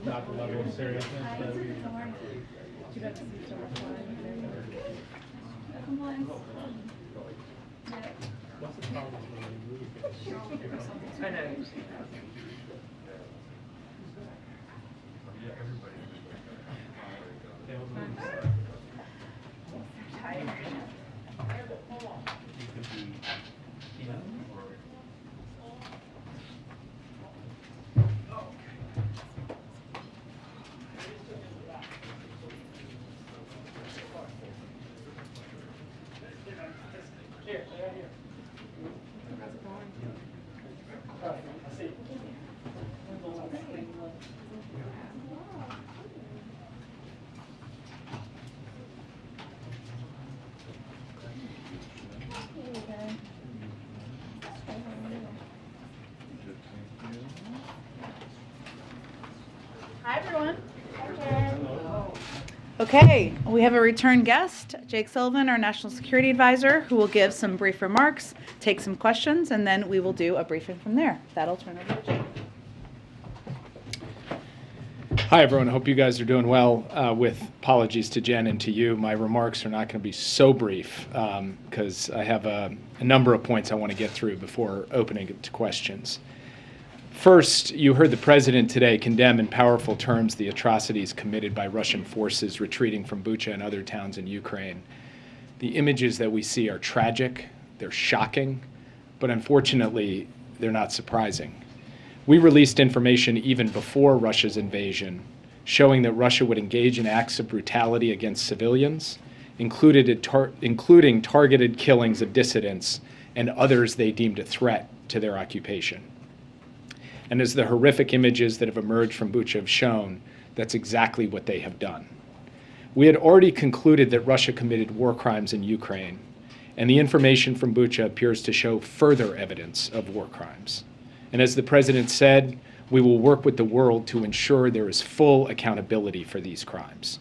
Not the level of seriousness. What's the problem when you move? I know. Hi, everyone. Okay, we have a return guest, Jake Sullivan, our National Security Advisor, who will give some brief remarks, take some questions, and then we will do a briefing from there. That'll turn over to Jake. Hi, everyone. I hope you guys are doing well. With apologies to Jen and to you, my remarks are not going to be so brief because I have a number of points I want to get through before opening it to questions. First, you heard the president today condemn in powerful terms the atrocities committed by Russian forces retreating from Bucha and other towns in Ukraine. The images that we see are tragic, they're shocking, but unfortunately, they're not surprising. We released information even before Russia's invasion, showing that Russia would engage in acts of brutality against civilians, including targeted killings of dissidents and others they deemed a threat to their occupation. And as the horrific images that have emerged from Bucha have shown, that's exactly what they have done. We had already concluded that Russia committed war crimes in Ukraine, and the information from Bucha appears to show further evidence of war crimes. And as the president said, we will work with the world to ensure there is full accountability for these crimes.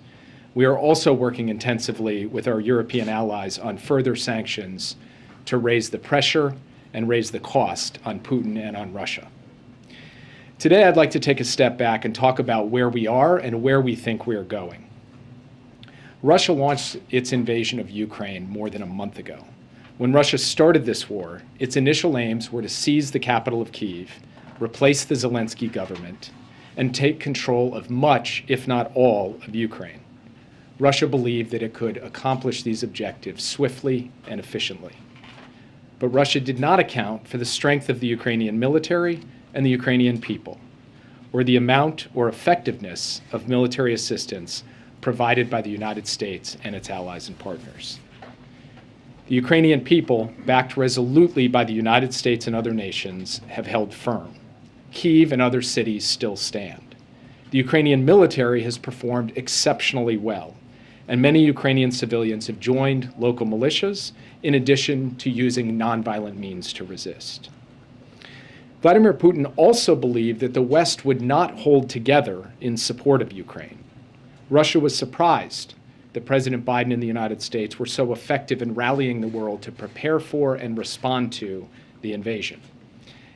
We are also working intensively with our European allies on further sanctions to raise the pressure and raise the cost on Putin and on Russia. Today, I'd like to take a step back and talk about where we are and where we think we are going. Russia launched its invasion of Ukraine more than a month ago. When Russia started this war, its initial aims were to seize the capital of Kyiv, replace the Zelensky government, and take control of much, if not all, of Ukraine. Russia believed that it could accomplish these objectives swiftly and efficiently. But Russia did not account for the strength of the Ukrainian military and the Ukrainian people, or the amount or effectiveness of military assistance provided by the United States and its allies and partners. The Ukrainian people, backed resolutely by the United States and other nations, have held firm. Kyiv and other cities still stand. The Ukrainian military has performed exceptionally well, and many Ukrainian civilians have joined local militias in addition to using nonviolent means to resist. Vladimir Putin also believed that the West would not hold together in support of Ukraine. Russia was surprised that President Biden and the United States were so effective in rallying the world to prepare for and respond to the invasion.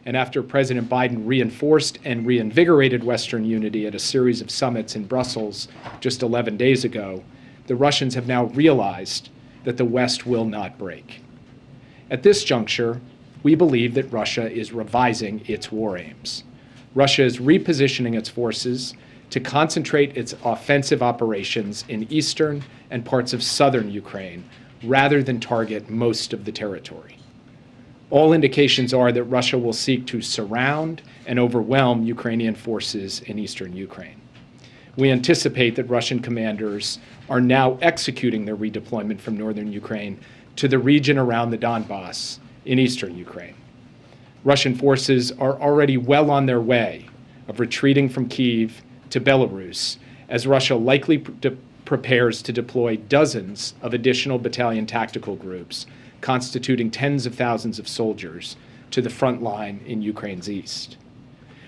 And after President Biden reinforced and reinvigorated Western unity at a series of summits in Brussels just 11 days ago, the Russians have now realized that the West will not break. At this juncture, we believe that Russia is revising its war aims. Russia is repositioning its forces to concentrate its offensive operations in eastern and parts of southern Ukraine, rather than target most of the territory. All indications are that Russia will seek to surround and overwhelm Ukrainian forces in eastern Ukraine. We anticipate that Russian commanders are now executing their redeployment from northern Ukraine to the region around the Donbass in eastern Ukraine. Russian forces are already well on their way of retreating from Kyiv to Belarus, as Russia likely prepares to deploy dozens of additional battalion tactical groups, constituting tens of thousands of soldiers, to the front line in Ukraine's east.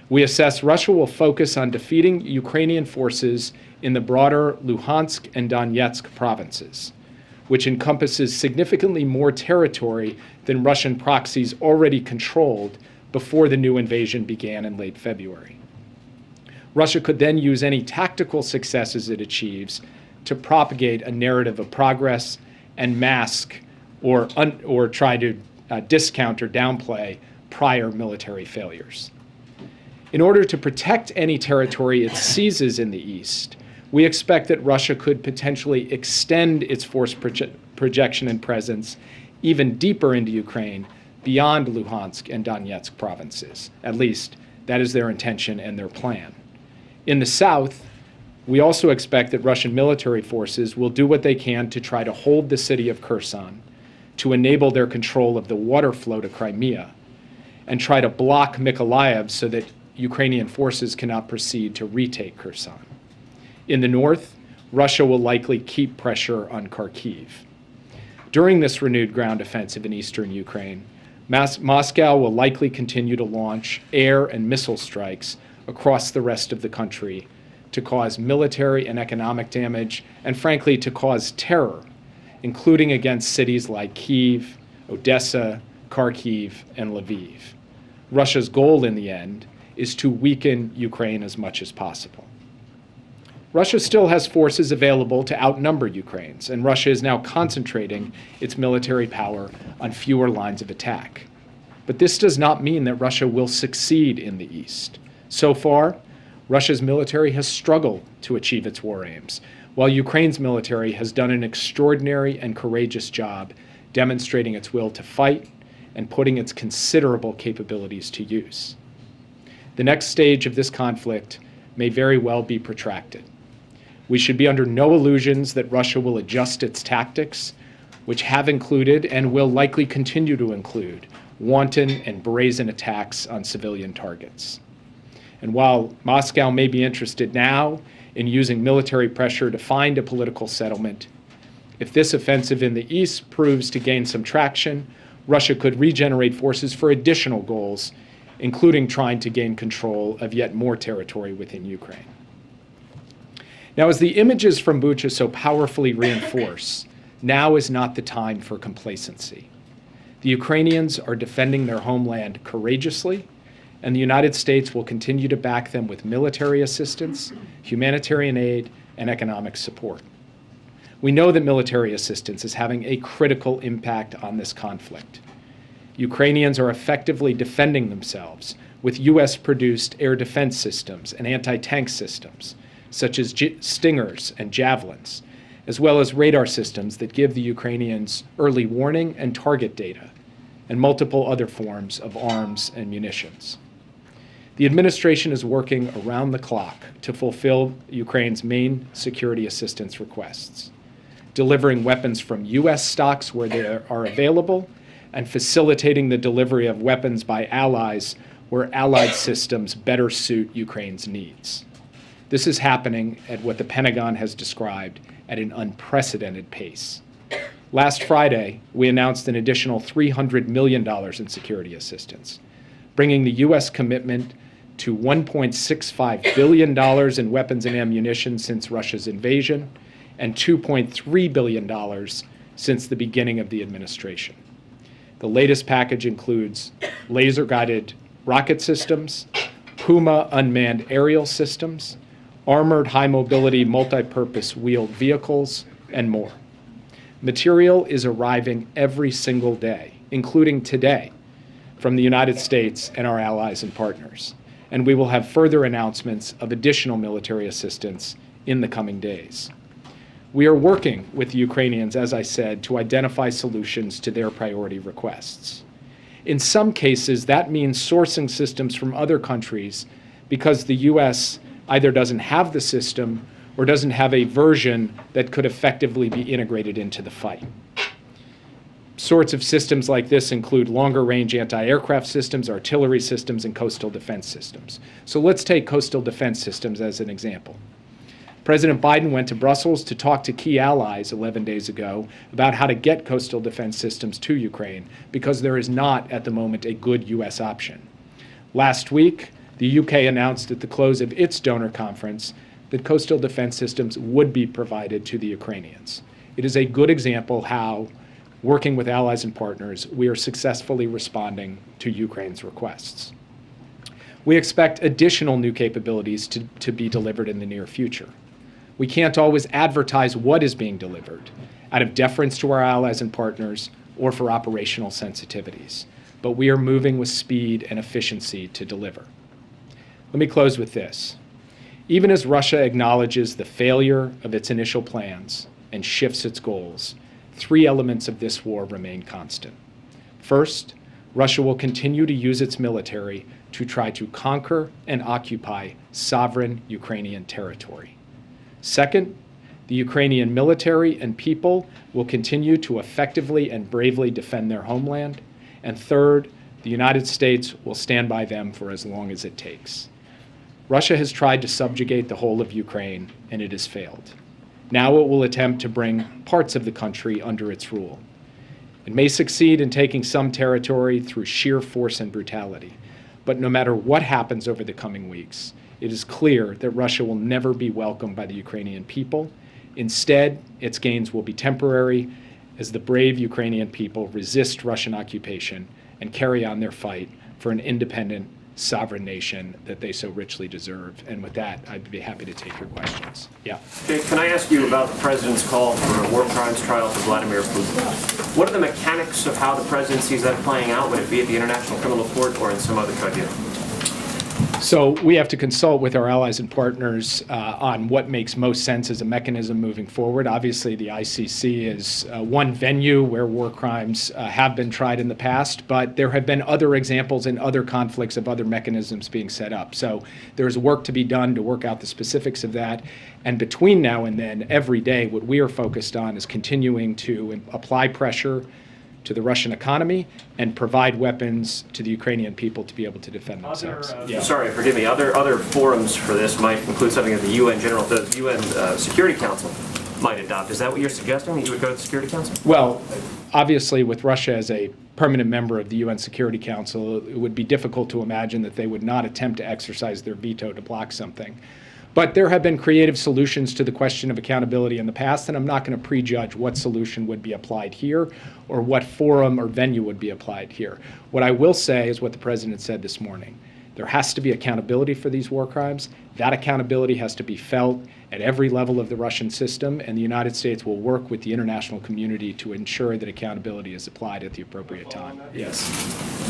We assess Russia will focus on defeating Ukrainian forces in the broader Luhansk and Donetsk provinces, which encompasses significantly more territory than Russian proxies already controlled before the new invasion began in late February. Russia could then use any tactical successes it achieves to propagate a narrative of progress and mask or try to discount or downplay prior military failures. In order to protect any territory it seizes in the east, we expect that Russia could potentially extend its force projection and presence even deeper into Ukraine beyond Luhansk and Donetsk provinces. At least, that is their intention and their plan. In the south, we also expect that Russian military forces will do what they can to try to hold the city of Kherson, to enable their control of the water flow to Crimea, and try to block Mykolaiv so that Ukrainian forces cannot proceed to retake Kherson. In the north, Russia will likely keep pressure on Kharkiv. During this renewed ground offensive in eastern Ukraine, Moscow will likely continue to launch air and missile strikes across the rest of the country to cause military and economic damage, and frankly, to cause terror, including against cities like Kyiv, Odessa, Kharkiv, and Lviv. Russia's goal in the end is to weaken Ukraine as much as possible. Russia still has forces available to outnumber Ukraine's, and Russia is now concentrating its military power on fewer lines of attack. But this does not mean that Russia will succeed in the east. So far, Russia's military has struggled to achieve its war aims, while Ukraine's military has done an extraordinary and courageous job demonstrating its will to fight and putting its considerable capabilities to use. The next stage of this conflict may very well be protracted. We should be under no illusions that Russia will adjust its tactics, which have included and will likely continue to include wanton and brazen attacks on civilian targets. And while Moscow may be interested now in using military pressure to find a political settlement, if this offensive in the east proves to gain some traction, Russia could regenerate forces for additional goals, including trying to gain control of yet more territory within Ukraine. Now, as the images from Bucha so powerfully reinforce, now is not the time for complacency. The Ukrainians are defending their homeland courageously, and the United States will continue to back them with military assistance, humanitarian aid, and economic support. We know that military assistance is having a critical impact on this conflict. Ukrainians are effectively defending themselves with U.S.-produced air defense systems and anti-tank systems, such as Stingers and Javelins, as well as radar systems that give the Ukrainians early warning and target data, and multiple other forms of arms and munitions. The administration is working around the clock to fulfill Ukraine's main security assistance requests, delivering weapons from U.S. stocks where they are available, and facilitating the delivery of weapons by allies where allied systems better suit Ukraine's needs. This is happening at what the Pentagon has described at an unprecedented pace. Last Friday, we announced an additional $300 million in security assistance, bringing the U.S. commitment to $1.65 billion in weapons and ammunition since Russia's invasion, and $2.3 billion since the beginning of the administration. The latest package includes laser-guided rocket systems, Puma unmanned aerial systems, armored high-mobility multi-purpose wheeled vehicles, and more. Material is arriving every single day, including today, from the United States and our allies and partners. And we will have further announcements of additional military assistance in the coming days. We are working with the Ukrainians, as I said, to identify solutions to their priority requests. In some cases, that means sourcing systems from other countries because the U.S. either doesn't have the system or doesn't have a version that could effectively be integrated into the fight. Sorts of systems like this include longer-range anti-aircraft systems, artillery systems, and coastal defense systems. So let's take coastal defense systems as an example. President Biden went to Brussels to talk to key allies 11 days ago about how to get coastal defense systems to Ukraine, because there is not, at the moment, a good U.S. option. Last week, the UK announced at the close of its donor conference that coastal defense systems would be provided to the Ukrainians. It is a good example how, working with allies and partners, we are successfully responding to Ukraine's requests. We expect additional new capabilities to be delivered in the near future. We can't always advertise what is being delivered out of deference to our allies and partners or for operational sensitivities, but we are moving with speed and efficiency to deliver. Let me close with this. Even as Russia acknowledges the failure of its initial plans and shifts its goals, 3 elements of this war remain constant. First, Russia will continue to use its military to try to conquer and occupy sovereign Ukrainian territory. Second, the Ukrainian military and people will continue to effectively and bravely defend their homeland. And third, the United States will stand by them for as long as it takes. Russia has tried to subjugate the whole of Ukraine, and it has failed. Now it will attempt to bring parts of the country under its rule. It may succeed in taking some territory through sheer force and brutality. But no matter what happens over the coming weeks, it is clear that Russia will never be welcomed by the Ukrainian people. Instead, its gains will be temporary as the brave Ukrainian people resist Russian occupation and carry on their fight for an independent, sovereign nation that they so richly deserve. And with that, I'd be happy to take your questions. Yeah. Okay, can I ask you about the president's call for a war crimes trial for Vladimir Putin? What are the mechanics of how the president sees that playing out? Would it be at the International Criminal Court or in some other tribunal? So we have to consult with our allies and partners on what makes most sense as a mechanism moving forward. Obviously, the ICC is one venue where war crimes have been tried in the past, but there have been other examples in other conflicts of other mechanisms being set up. So there's work to be done to work out the specifics of that. And between now and then, every day, what we are focused on is continuing to apply pressure to the Russian economy and provide weapons to the Ukrainian people to be able to defend themselves. Sorry, forgive me. Other forums for this might include something that the UN Security Council might adopt. Is that what you're suggesting, that you would go to the Security Council? Well, obviously, with Russia as a permanent member of the UN Security Council, it would be difficult to imagine that they would not attempt to exercise their veto to block something. But there have been creative solutions to the question of accountability in the past, and I'm not going to prejudge what solution would be applied here or what forum or venue would be applied here. What I will say is what the president said this morning. There has to be accountability for these war crimes. That accountability has to be felt at every level of the Russian system, and the United States will work with the international community to ensure that accountability is applied at the appropriate time. Yes.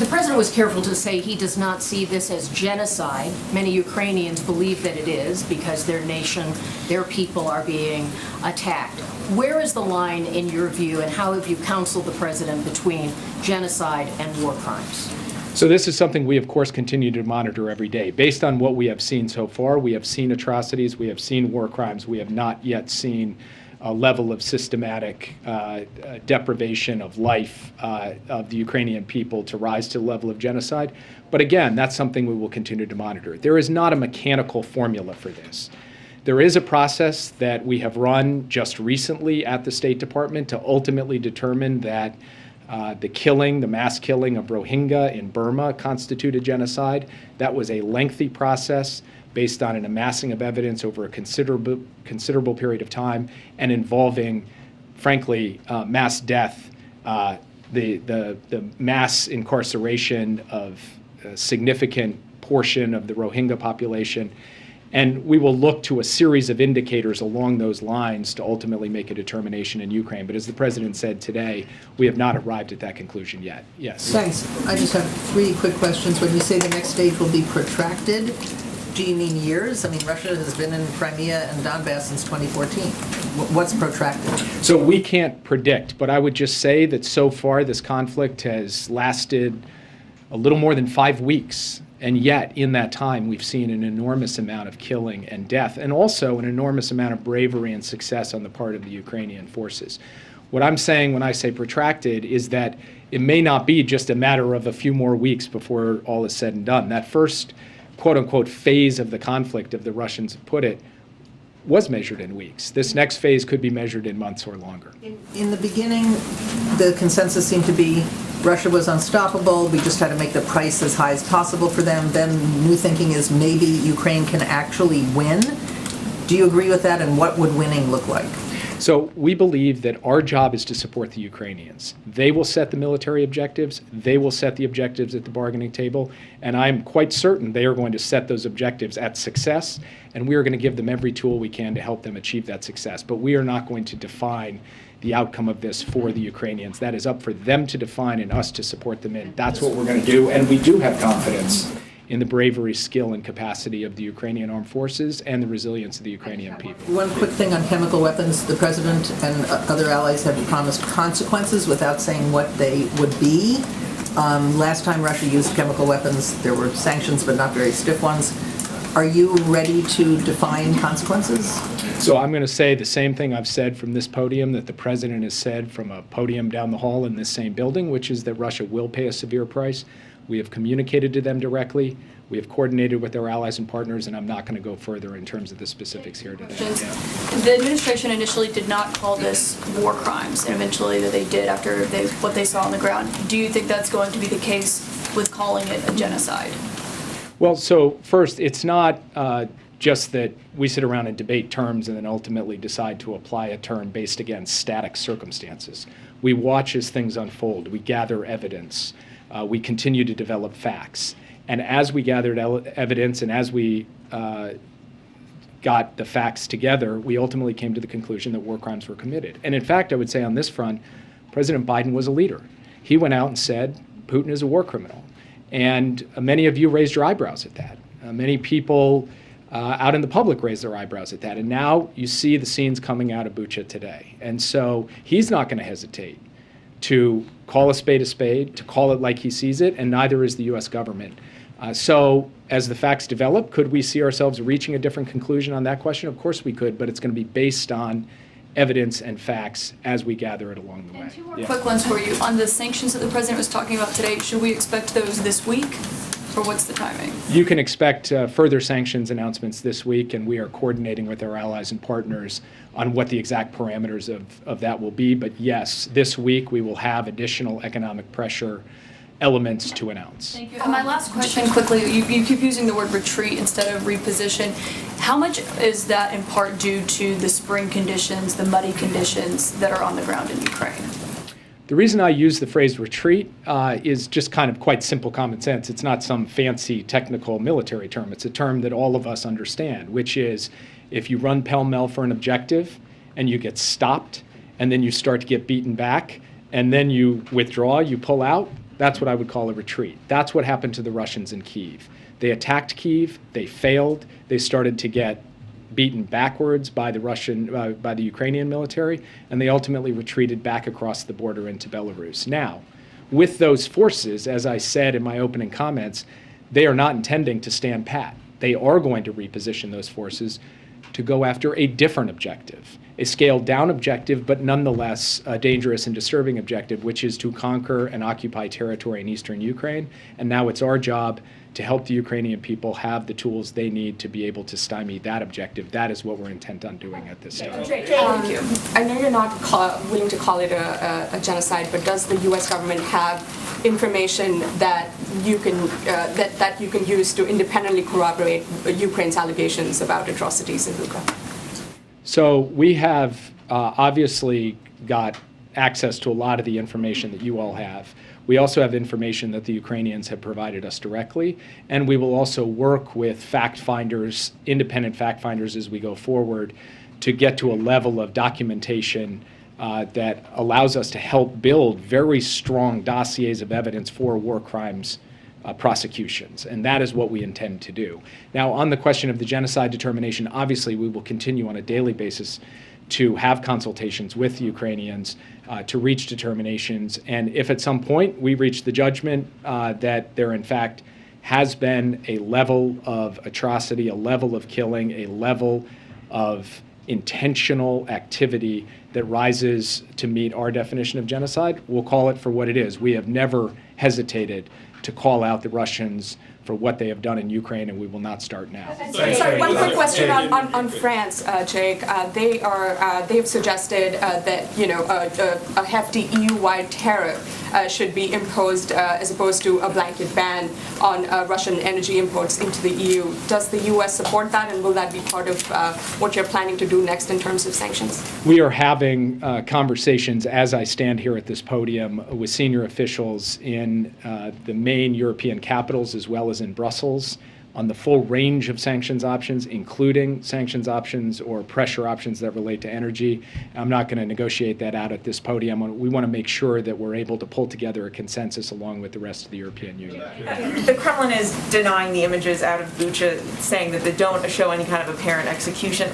The president was careful to say he does not see this as genocide. Many Ukrainians believe that it is because their nation, their people are being attacked. Where is the line in your view, and how have you counseled the president between genocide and war crimes? So this is something we, of course, continue to monitor every day. Based on what we have seen so far, we have seen atrocities, we have seen war crimes, we have not yet seen a level of systematic deprivation of life of the Ukrainian people to rise to the level of genocide. But again, that's something we will continue to monitor. There is not a mechanical formula for this. There is a process that we have run just recently at the State Department to ultimately determine that the mass killing of Rohingya in Burma constituted genocide. That was a lengthy process based on an amassing of evidence over a considerable period of time and involving, frankly, mass death, the mass incarceration of a significant portion of the Rohingya population. And we will look to a series of indicators along those lines to ultimately make a determination in Ukraine. But as the president said today, we have not arrived at that conclusion yet. Yes. Thanks. I just have 3 quick questions. When you say the next stage will be protracted, do you mean years? I mean, Russia has been in Crimea and Donbass since 2014. What's protracted? So we can't predict, but I would just say that so far this conflict has lasted a little more than 5 weeks. And yet, in that time, we've seen an enormous amount of killing and death, and also an enormous amount of bravery and success on the part of the Ukrainian forces. What I'm saying when I say protracted is that it may not be just a matter of a few more weeks before all is said and done. That first, quote-unquote, phase of the conflict, if the Russians put it, was measured in weeks. This next phase could be measured in months or longer. In the beginning, the consensus seemed to be Russia was unstoppable. We just had to make the price as high as possible for them. Then new thinking is maybe Ukraine can actually win. Do you agree with that? And what would winning look like? So we believe that our job is to support the Ukrainians. They will set the military objectives. They will set the objectives at the bargaining table. And I'm quite certain they are going to set those objectives at success. And we are going to give them every tool we can to help them achieve that success. But we are not going to define the outcome of this for the Ukrainians. That is up for them to define and us to support them in. That's what we're going to do. And we do have confidence in the bravery, skill, and capacity of the Ukrainian armed forces and the resilience of the Ukrainian people. One quick thing on chemical weapons. The president and other allies have promised consequences without saying what they would be. Last time Russia used chemical weapons, there were sanctions, but not very stiff ones. Are you ready to define consequences? So I'm going to say the same thing I've said from this podium that the president has said from a podium down the hall in this same building, which is that Russia will pay a severe price. We have communicated to them directly. We have coordinated with our allies and partners, and I'm not going to go further in terms of the specifics here today. The administration initially did not call this war crimes, and eventually that they did after what they saw on the ground. Do you think that's going to be the case with calling it a genocide? Well, so first, it's not just that we sit around and debate terms and then ultimately decide to apply a term based against static circumstances. We watch as things unfold. We gather evidence. We continue to develop facts. And as we gathered evidence and as we got the facts together, we ultimately came to the conclusion that war crimes were committed. And in fact, I would say on this front, President Biden was a leader. He went out and said, Putin is a war criminal. And many of you raised your eyebrows at that. Many people out in the public raised their eyebrows at that. And now you see the scenes coming out of Bucha today. And so he's not going to hesitate to call a spade, to call it like he sees it, and neither is the U.S. government. So as the facts develop, could we see ourselves reaching a different conclusion on that question? Of course we could, but it's going to be based on evidence and facts as we gather it along the way. And two more quick ones for you. On the sanctions that the president was talking about today, should we expect those this week, or what's the timing? You can expect further sanctions announcements this week, and we are coordinating with our allies and partners on what the exact parameters of that will be. But yes, this week we will have additional economic pressure elements to announce. Thank you. And my last question quickly, you keep using the word retreat instead of reposition. How much is that in part due to the spring conditions, the muddy conditions that are on the ground in Ukraine? The reason I use the phrase retreat is just kind of quite simple common sense. It's not some fancy technical military term. It's a term that all of us understand, which is if you run pell-mell for an objective and you get stopped and then you start to get beaten back and then you withdraw, you pull out, that's what I would call a retreat. That's what happened to the Russians in Kyiv. They attacked Kyiv, they failed, they started to get beaten backwards by the Ukrainian military, and they ultimately retreated back across the border into Belarus. Now, with those forces, as I said in my opening comments, they are not intending to stand pat. They are going to reposition those forces to go after a different objective, a scaled-down objective, but nonetheless a dangerous and disturbing objective, which is to conquer and occupy territory in eastern Ukraine. And now it's our job to help the Ukrainian people have the tools they need to be able to stymie that objective. That is what we're intent on doing at this time. Thank you. I know you're not willing to call it a genocide, but does the U.S. government have information that you can that you can use to independently corroborate Ukraine's allegations about atrocities in Bucha? So we have obviously got access to a lot of the information that you all have. We also have information that the Ukrainians have provided us directly, and we will also work with fact finders, independent fact finders as we go forward to get to a level of documentation that allows us to help build very strong dossiers of evidence for war crimes prosecutions, and that is what we intend to do. Now, on the question of the genocide determination, obviously we will continue on a daily basis to have consultations with the Ukrainians to reach determinations, and if at some point we reach the judgment that there in fact has been a level of atrocity, a level of killing, a level of intentional activity that rises to meet our definition of genocide, we'll call it for what it is. We have never hesitated to call out the Russians for what they have done in Ukraine, and we will not start now. Sorry, one quick question on France, Jake. They have suggested that a hefty EU-wide tariff should be imposed as opposed to a blanket ban on Russian energy imports into the EU. Does the U.S. support that, and will that be part of what you're planning to do next in terms of sanctions? We are having conversations as I stand here at this podium with senior officials in the main European capitals as well as in Brussels on the full range of sanctions options, including sanctions options or pressure options that relate to energy. I'm not going to negotiate that out at this podium. We want to make sure that we're able to pull together a consensus along with the rest of the European Union. The Kremlin is denying the images out of Bucha, saying that they don't show any kind of apparent execution.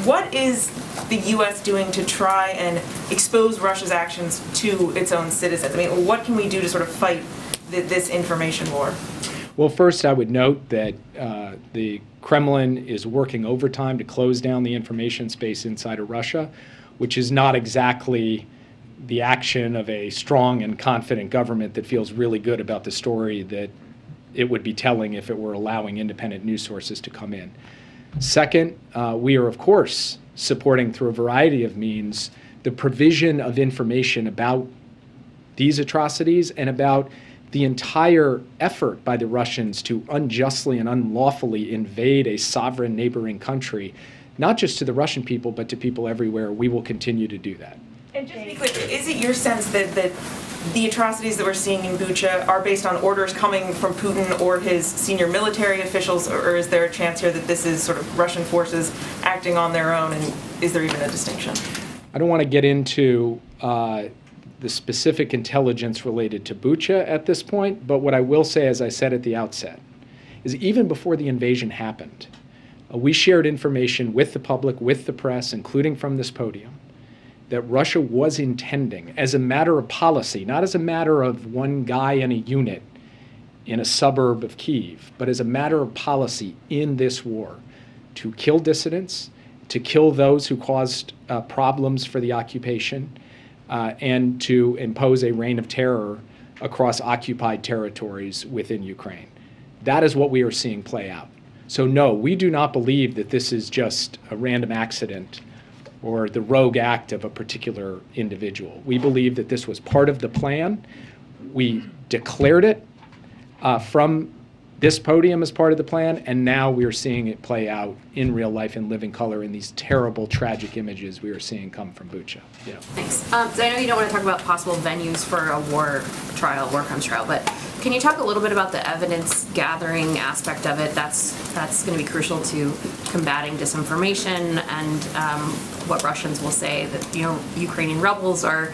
What is the U.S. doing to try and expose Russia's actions to its own citizens? I mean, what can we do to sort of fight this information war? Well, first, I would note that the Kremlin is working overtime to close down the information space inside of Russia, which is not exactly the action of a strong and confident government that feels really good about the story that it would be telling if it were allowing independent news sources to come in. Second, we are, of course, supporting through a variety of means the provision of information about these atrocities and about the entire effort by the Russians to unjustly and unlawfully invade a sovereign neighboring country, not just to the Russian people, but to people everywhere. We will continue to do that. And just to be clear, is it your sense that the atrocities that we're seeing in Bucha are based on orders coming from Putin or his senior military officials, or is there a chance here that this is sort of Russian forces acting on their own, and is there even a distinction? I don't want to get into the specific intelligence related to Bucha at this point, but what I will say, as I said at the outset, is even before the invasion happened, we shared information with the public, with the press, including from this podium, that Russia was intending, as a matter of policy, not as a matter of one guy in a unit in a suburb of Kyiv, but as a matter of policy in this war, to kill dissidents, to kill those who caused problems for the occupation, and to impose a reign of terror across occupied territories within Ukraine. That is what we are seeing play out. So no, we do not believe that this is just a random accident or the rogue act of a particular individual. We believe that this was part of the plan. We declared it from this podium as part of the plan, and now we are seeing it play out in real life in living color in these terrible, tragic images we are seeing come from Bucha. Yeah. Thanks. So I know you don't want to talk about possible venues for a war crimes trial, but can you talk a little bit about the evidence gathering aspect of it? That's going to be crucial to combating disinformation and what Russians will say that Ukrainian rebels are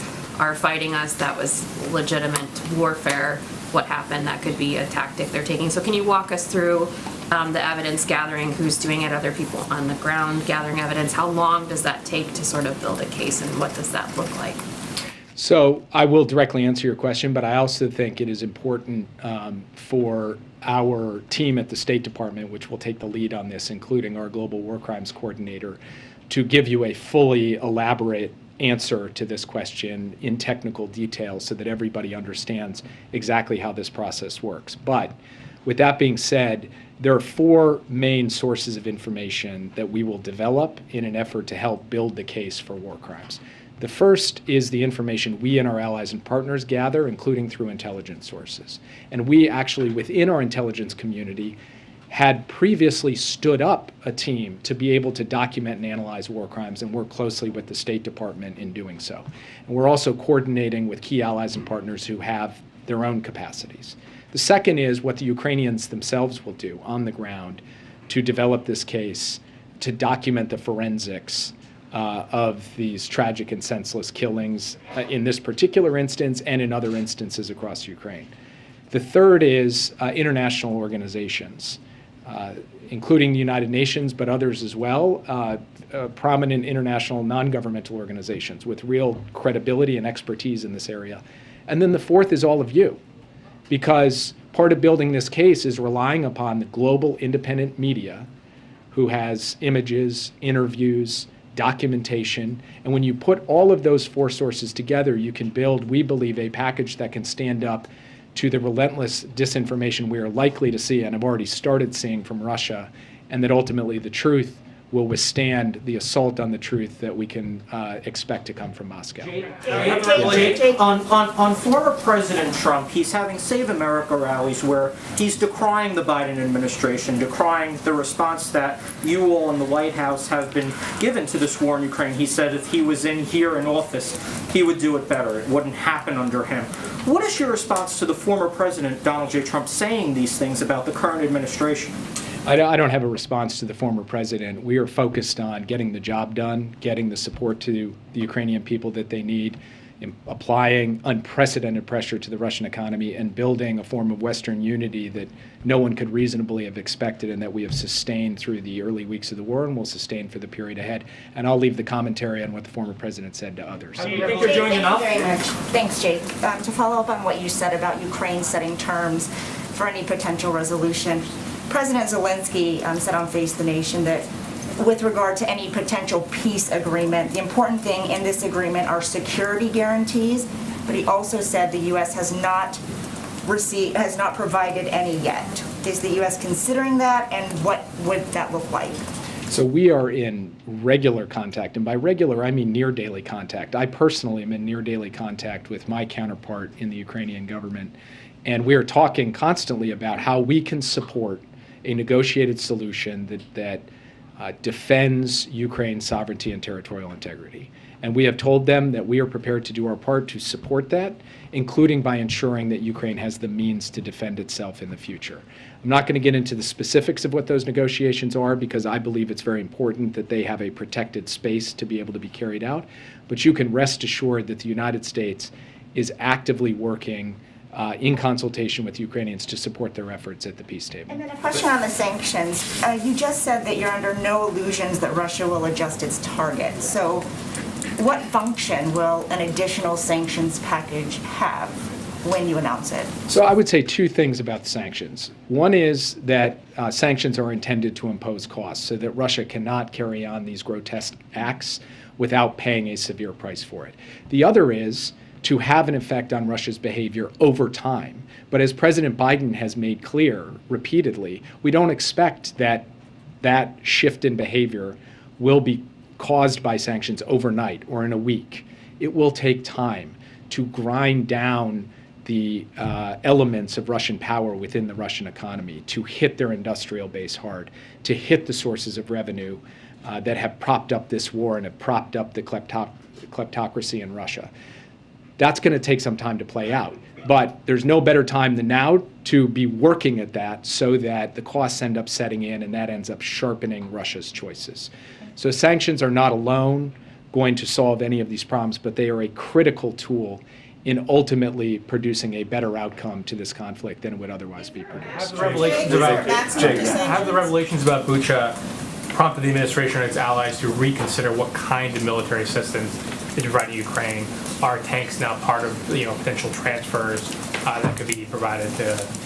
fighting us. That was legitimate warfare. What happened, that could be a tactic they're taking. So can you walk us through the evidence gathering, who's doing it, other people on the ground gathering evidence? How long does that take to sort of build a case, and what does that look like? So I will directly answer your question, but I also think it is important for our team at the State Department, which will take the lead on this, including our Global War Crimes Coordinator, to give you a fully elaborate answer to this question in technical detail so that everybody understands exactly how this process works. But with that being said, there are four main sources of information that we will develop in an effort to help build the case for war crimes. The first is the information we and our allies and partners gather, including through intelligence sources. And we actually, within our intelligence community, had previously stood up a team to be able to document and analyze war crimes and work closely with the State Department in doing so. And we're also coordinating with key allies and partners who have their own capacities. The second is what the Ukrainians themselves will do on the ground to develop this case, to document the forensics of these tragic and senseless killings in this particular instance and in other instances across Ukraine. The third is international organizations, including the United Nations, but others as well, prominent international non-governmental organizations with real credibility and expertise in this area. And then the fourth is all of you, because part of building this case is relying upon the global independent media who has images, interviews, documentation, and when you put all of those four sources together, you can build, we believe, a package that can stand up to the relentless disinformation we are likely to see and have already started seeing from Russia, and that ultimately the truth will withstand the assault on the truth that we can expect to come from Moscow. On former President Trump, he's having Save America rallies where he's decrying the Biden administration, decrying the response that you all in the White House have been given to this war in Ukraine. He said if he was in here in office, he would do it better. It wouldn't happen under him. What is your response to the former President Donald J. Trump saying these things about the current administration? I don't have a response to the former president. We are focused on getting the job done, getting the support to the Ukrainian people that they need, applying unprecedented pressure to the Russian economy, and building a form of Western unity that no one could reasonably have expected and that we have sustained through the early weeks of the war and will sustain for the period ahead. And I'll leave the commentary on what the former president said to others. Do you think you're doing enough? Thank you very much. Thanks, Jake. To follow up on what you said about Ukraine setting terms for any potential resolution, President Zelensky said on Face the Nation that with regard to any potential peace agreement, the important thing in this agreement are security guarantees, but he also said the U.S. has not provided any yet. Is the U.S. considering that, and what would that look like? So we are in regular contact, and by regular I mean near daily contact. I personally am in near daily contact with my counterpart in the Ukrainian government, and we are talking constantly about how we can support a negotiated solution that defends Ukraine's sovereignty and territorial integrity. And we have told them that we are prepared to do our part to support that, including by ensuring that Ukraine has the means to defend itself in the future. I'm not going to get into the specifics of what those negotiations are because I believe it's very important that they have a protected space to be able to be carried out. But you can rest assured that the United States is actively working in consultation with Ukrainians to support their efforts at the peace table. And then a question on the sanctions. You just said that you're under no illusions that Russia will adjust its target. So what function will an additional sanctions package have when you announce it? So I would say two things about the sanctions. One is that sanctions are intended to impose costs so that Russia cannot carry on these grotesque acts without paying a severe price for it. The other is to have an effect on Russia's behavior over time. But as President Biden has made clear repeatedly, we don't expect that that shift in behavior will be caused by sanctions overnight or in a week. It will take time to grind down the elements of Russian power within the Russian economy, to hit their industrial base hard, to hit the sources of revenue that have propped up this war and have propped up the kleptocracy in Russia. That's going to take some time to play out. But there's no better time than now to be working at that so that the costs end up setting in and that ends up sharpening Russia's choices. So sanctions are not alone going to solve any of these problems, but they are a critical tool in ultimately producing a better outcome to this conflict than it would otherwise be produced. Have the revelations about Bucha prompted the administration and its allies to reconsider what kind of military assistance they provide to Ukraine? Are tanks now part of potential transfers that could be provided to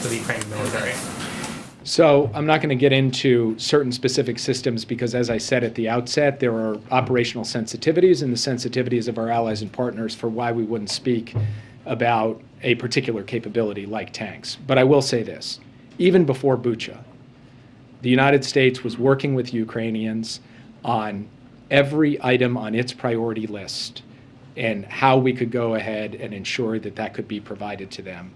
the Ukrainian military? So I'm not going to get into certain specific systems because, as I said at the outset, there are operational sensitivities and the sensitivities of our allies and partners for why we wouldn't speak about a particular capability like tanks. But I will say this. Even before Bucha, the United States was working with Ukrainians on every item on its priority list and how we could go ahead and ensure that that could be provided to them.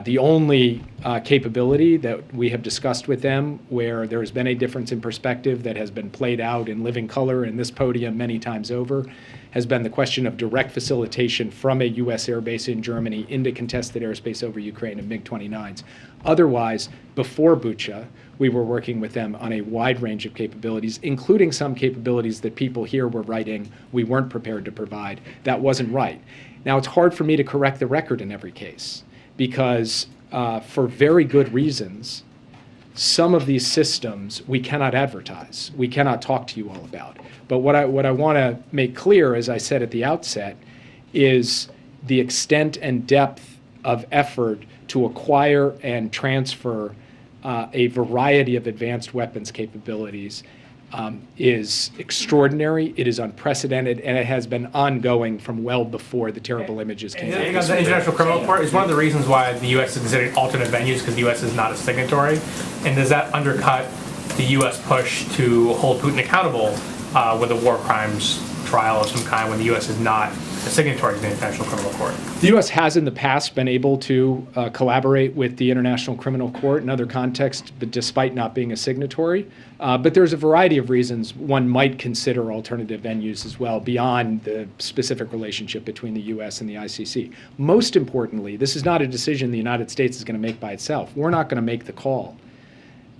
The only capability that we have discussed with them where there has been a difference in perspective that has been played out in living color in this podium many times over has been the question of direct facilitation from a U.S. airbase in Germany into contested airspace over Ukraine of MiG-29s. Otherwise, before Bucha, we were working with them on a wide range of capabilities, including some capabilities that people here were writing we weren't prepared to provide. That wasn't right. Now, it's hard for me to correct the record in every case because for very good reasons, some of these systems we cannot advertise. We cannot talk to you all about. But what I want to make clear, as I said at the outset, is the extent and depth of effort to acquire and transfer a variety of advanced weapons capabilities is extraordinary, it is unprecedented, and it has been ongoing from well before the terrible images came And out. the International Criminal Court is one of the reasons why the U.S. is considering alternate venues, because the U.S. is not a signatory. And does that undercut the U.S. push to hold Putin accountable with a war crimes trial of some kind when the U.S. is not a signatory to the International Criminal Court? The U.S. has in the past been able to collaborate with the International Criminal Court in other contexts, but despite not being a signatory. But there's a variety of reasons one might consider alternative venues as well beyond the specific relationship between the U.S. and the ICC. Most importantly, this is not a decision the United States is going to make by itself. We're not going to make the call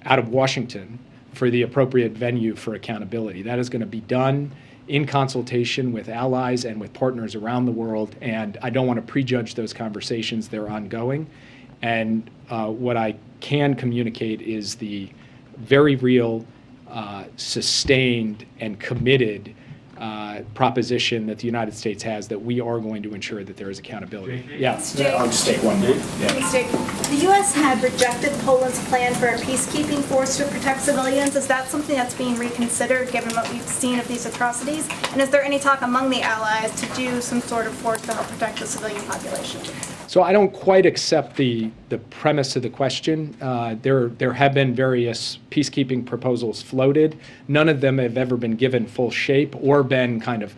out of Washington for the appropriate venue for accountability. That is going to be done in consultation with allies and with partners around the world, and I don't want to prejudge those conversations. They're ongoing. And what I can communicate is the very real, sustained, and committed proposition that the United States has that we are going to ensure that there is accountability. Yeah, I'll just take one more. Yeah. The U.S. had rejected Poland's plan for a peacekeeping force to protect civilians. Is that something that's being reconsidered given what we've seen of these atrocities? And is there any talk among the allies to do some sort of force to help protect the civilian population? So I don't quite accept the premise of the question. There have been various peacekeeping proposals floated. None of them have ever been given full shape or been kind of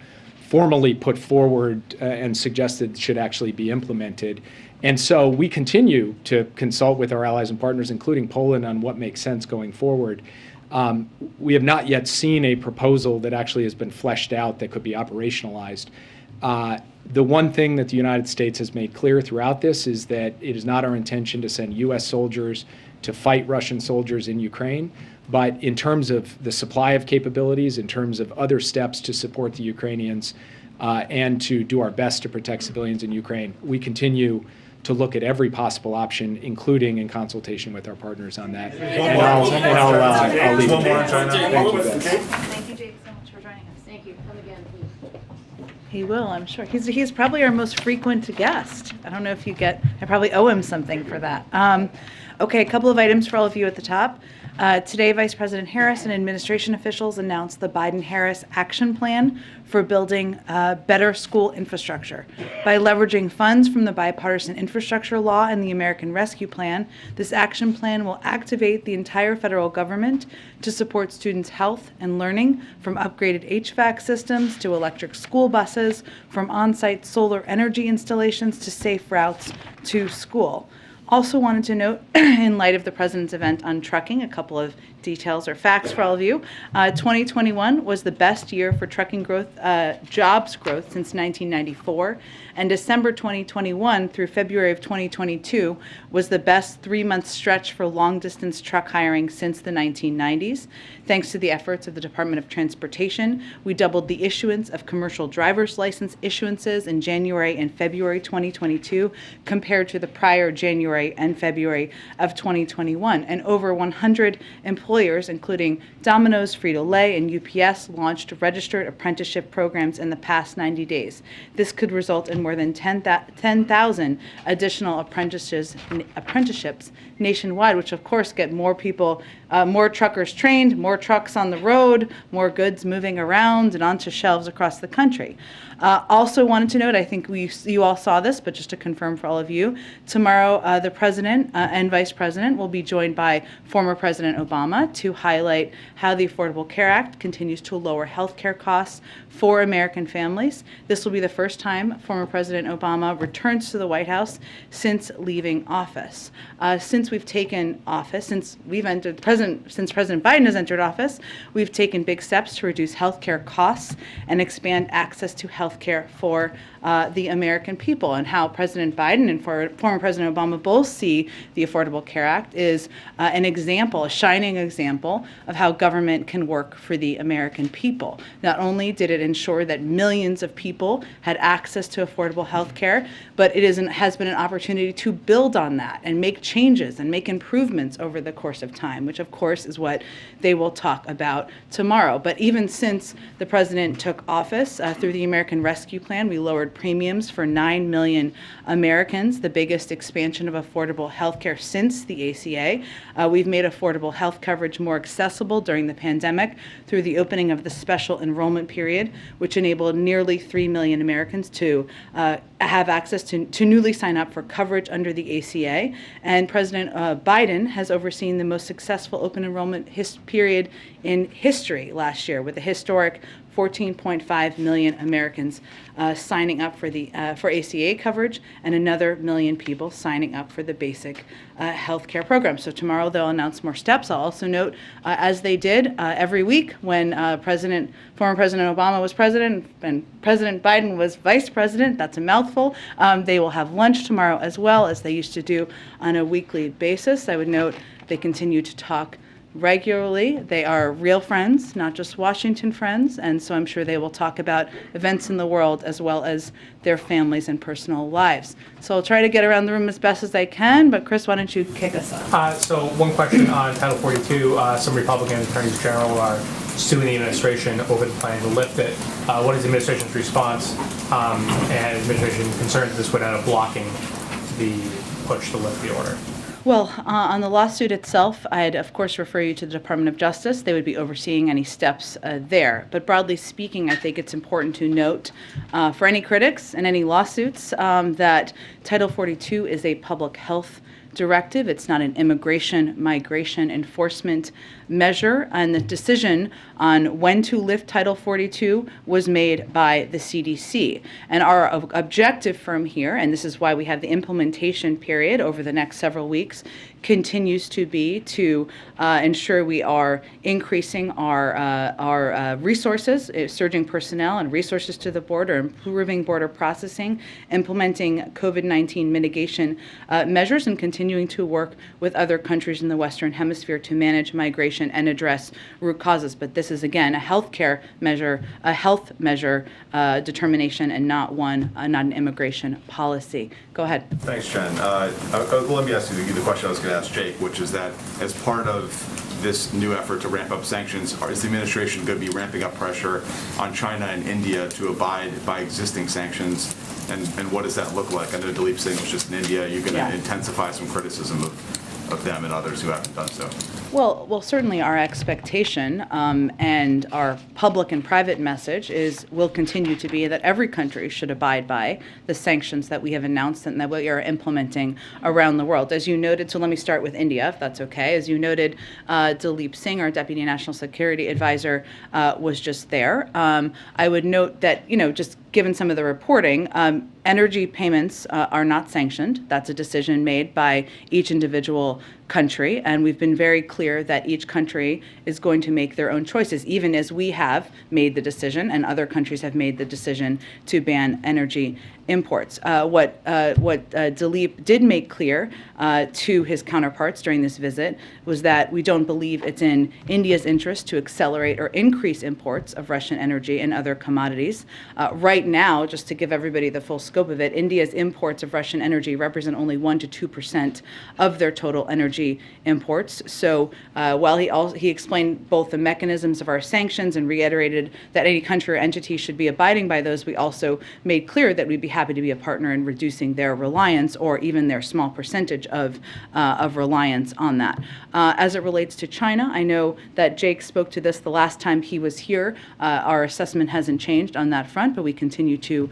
formally put forward and suggested should actually be implemented. And so we continue to consult with our allies and partners, including Poland, on what makes sense going forward. We have not yet seen a proposal that actually has been fleshed out that could be operationalized. The one thing that the United States has made clear throughout this is that it is not our intention to send U.S. soldiers to fight Russian soldiers in Ukraine, but in terms of the supply of capabilities, in terms of other steps to support the Ukrainians, and to do our best to protect civilians in Ukraine, we continue to look at every possible option, including in consultation with our partners on that. And I'll leave it there. Thank you, guys. Thank you, Jake, so much for joining us. Thank you. Come again, please. He will, I'm sure. He's probably our most frequent guest. I don't know if you I probably owe him something for that. Okay, a couple of items for all of you at the top. Today, Vice President Harris and administration officials announced the Biden-Harris Action Plan for building better school infrastructure. By leveraging funds from the Bipartisan Infrastructure Law and the American Rescue Plan, this action plan will activate the entire federal government to support students' health and learning, from upgraded HVAC systems to electric school buses, from on-site solar energy installations to safe routes to school. Also wanted to note, in light of the President's event on trucking, a couple of details or facts for all of you. 2021 was the best year for trucking growth, jobs growth since 1994, and December 2021 through February of 2022 was the best 3-month stretch for long-distance truck hiring since the 1990s. Thanks to the efforts of the Department of Transportation, we doubled the issuance of commercial driver's license issuances in January and February 2022 compared to the prior January and February of 2021, and over 100 employers, including Domino's, Frito-Lay, and UPS, launched registered apprenticeship programs in the past 90 days. This could result in more than 10,000 additional apprenticeships nationwide, which of course get more people, more truckers trained, more trucks on the road, more goods moving around and onto shelves across the country. Also wanted to note, I think you all saw this, but just to confirm for all of you, tomorrow the President and Vice President will be joined by former President Obama to highlight how the Affordable Care Act continues to lower health care costs for American families. This will be the first time former President Obama returns to the White House since leaving office. Since we've taken office, since President Biden has entered office, we've taken big steps to reduce health care costs and expand access to health care for the American people. And how President Biden and former President Obama both see the Affordable Care Act is an example, a shining example of how government can work for the American people. Not only did it ensure that millions of people had access to affordable health care, but it has been an opportunity to build on that and make changes and make improvements over the course of time, which of course is what they will talk about tomorrow. But even since the president took office, through the American Rescue Plan, we lowered premiums for 9 million Americans, the biggest expansion of affordable health care since the ACA. We've made affordable health coverage more accessible during the pandemic through the opening of the special enrollment period, which enabled nearly 3 million Americans to have access to newly sign up for coverage under the ACA. And President Biden has overseen the most successful open enrollment period in history last year, with a historic 14.5 million Americans signing up for ACA coverage, and another million people signing up for the basic health care program. So tomorrow they'll announce more steps. I'll also note, as they did every week when former President Obama was president and President Biden was vice president, that's a mouthful, they will have lunch tomorrow as well, as they used to do on a weekly basis. I would note they continue to talk regularly. They are real friends, not just Washington friends, and so I'm sure they will talk about events in the world as well as their families and personal lives. So I'll try to get around the room as best as I can, but Chris, why don't you kick us off? So one question on Title 42. Some Republican attorneys general are suing the administration over the plan to lift it. What is the administration's response, and administration concerned that this would end up blocking the push to lift the order? Well, on the lawsuit itself, I'd of course refer you to the Department of Justice. They would be overseeing any steps there. But broadly speaking, I think it's important to note for any critics and any lawsuits that Title 42 is a public health directive. It's not an immigration, migration enforcement measure, and the decision on when to lift Title 42 was made by the CDC. And our objective from here, and this is why we have the implementation period over the next several weeks, continues to be to ensure we are increasing our resources, surging personnel and resources to the border, improving border processing, implementing COVID-19 mitigation measures, and continuing to work with other countries in the Western Hemisphere to manage migration and address root causes. But this is, again, a healthcare measure, a health measure determination, and not an immigration policy. Go ahead. Thanks, Jen. Let me ask you the question I was going to ask Jake, which is that as part of this new effort to ramp up sanctions, is the administration going to be ramping up pressure on China and India to abide by existing sanctions? And what does that look like? I know Dileep Singh was just in India. Are you going to intensify some criticism of them and others who haven't done so? Well, certainly our expectation and our public and private message will continue to be that every country should abide by the sanctions that we have announced and that we are implementing around the world. As you noted, so let me start with India, if that's okay. As you noted, Dileep Singh, our Deputy National Security Advisor, was just there. I would note that, just given some of the reporting, energy payments are not sanctioned. That's a decision made by each individual country, and we've been very clear that each country is going to make their own choices, even as we have made the decision and other countries have made the decision to ban energy imports. What Dileep did make clear to his counterparts during this visit was that we don't believe it's in India's interest to accelerate or increase imports of Russian energy and other commodities. Right now, just to give everybody the full scope of it, India's imports of Russian energy represent only 1% to 2% of their total energy imports. So while he explained both the mechanisms of our sanctions and reiterated that any country or entity should be abiding by those, we also made clear that we'd be happy to be a partner in reducing their reliance or even their small percentage of reliance on that. As it relates to China, I know that Jake spoke to this the last time he was here. Our assessment hasn't changed on that front, but we continue to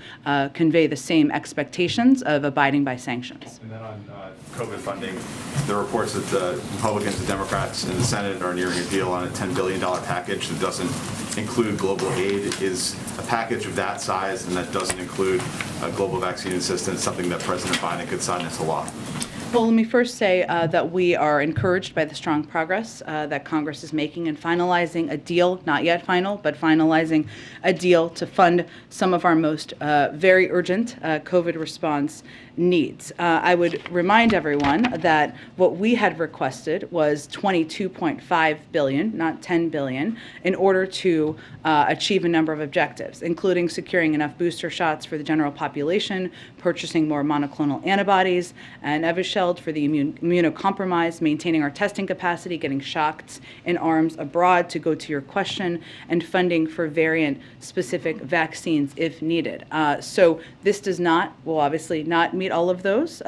convey the same expectations of abiding by sanctions. And then on COVID funding, the reports that the Republicans and Democrats in the Senate are nearing a deal on a $10 billion package that doesn't include global aid. Is a package of that size and that doesn't include global vaccine assistance something that President Biden could sign into law? Well, let me first say that we are encouraged by the strong progress that Congress is making in finalizing a deal, not yet final, but finalizing a deal to fund some of our most very urgent COVID response needs. I would remind everyone that what we had requested was $22.5 billion, not $10 billion, in order to achieve a number of objectives, including securing enough booster shots for the general population, purchasing more monoclonal antibodies and Evusheld shelled for the immunocompromised, maintaining our testing capacity, getting shots in arms abroad, to go to your question, and funding for variant-specific vaccines if needed. So this does not, will obviously not meet all of those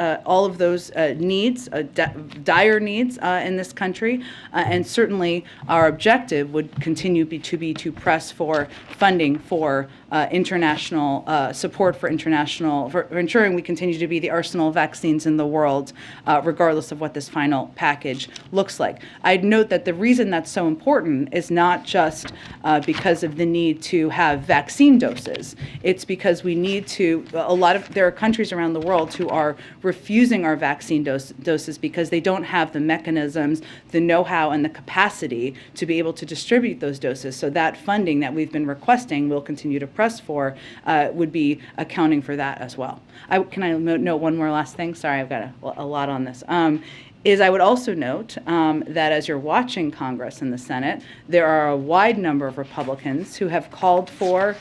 needs, dire needs in this country, and certainly our objective would continue to press for funding for international support for ensuring we continue to be the arsenal of vaccines in the world, regardless of what this final package looks like. I'd note that the reason that's so important is not just because of the need to have vaccine doses. It's because we need to, there are countries around the world who are refusing our vaccine doses because they don't have the mechanisms, the know-how, and the capacity to be able to distribute those doses. So that funding that we've been requesting, we'll continue to press for, would be accounting for that as well. Can I note one more last thing? Sorry, I've got a lot on this. I would also note that as you're watching Congress and the Senate, there are a wide number of Republicans who have called for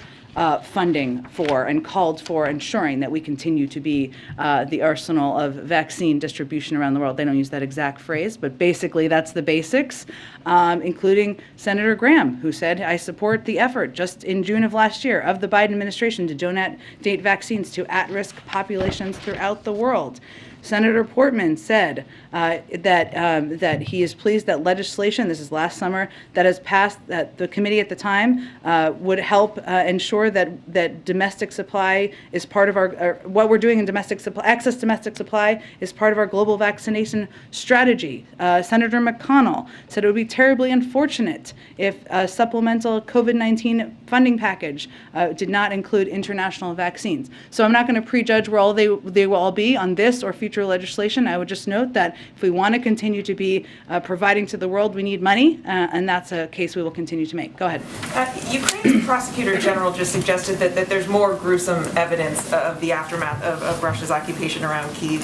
funding for and called for ensuring that we continue to be the arsenal of vaccine distribution around the world. They don't use that exact phrase, but basically that's the basics, including Senator Graham, who said, I support the effort just in June of last year of the Biden administration to donate vaccines to at-risk populations throughout the world. Senator Portman said that he is pleased that legislation, this is last summer, that has passed, that the committee at the time would help ensure that domestic supply is part of our, what we're doing in domestic supply, access to domestic supply is part of our global vaccination strategy. Senator McConnell said it would be terribly unfortunate if a supplemental COVID-19 funding package did not include international vaccines. So I'm not going to prejudge where they will all be on this or future legislation. I would just note that if we want to continue to be providing to the world, we need money, and that's a case we will continue to make. Go ahead. Ukraine's Prosecutor General just suggested that there's more gruesome evidence of the aftermath of Russia's occupation around Kyiv,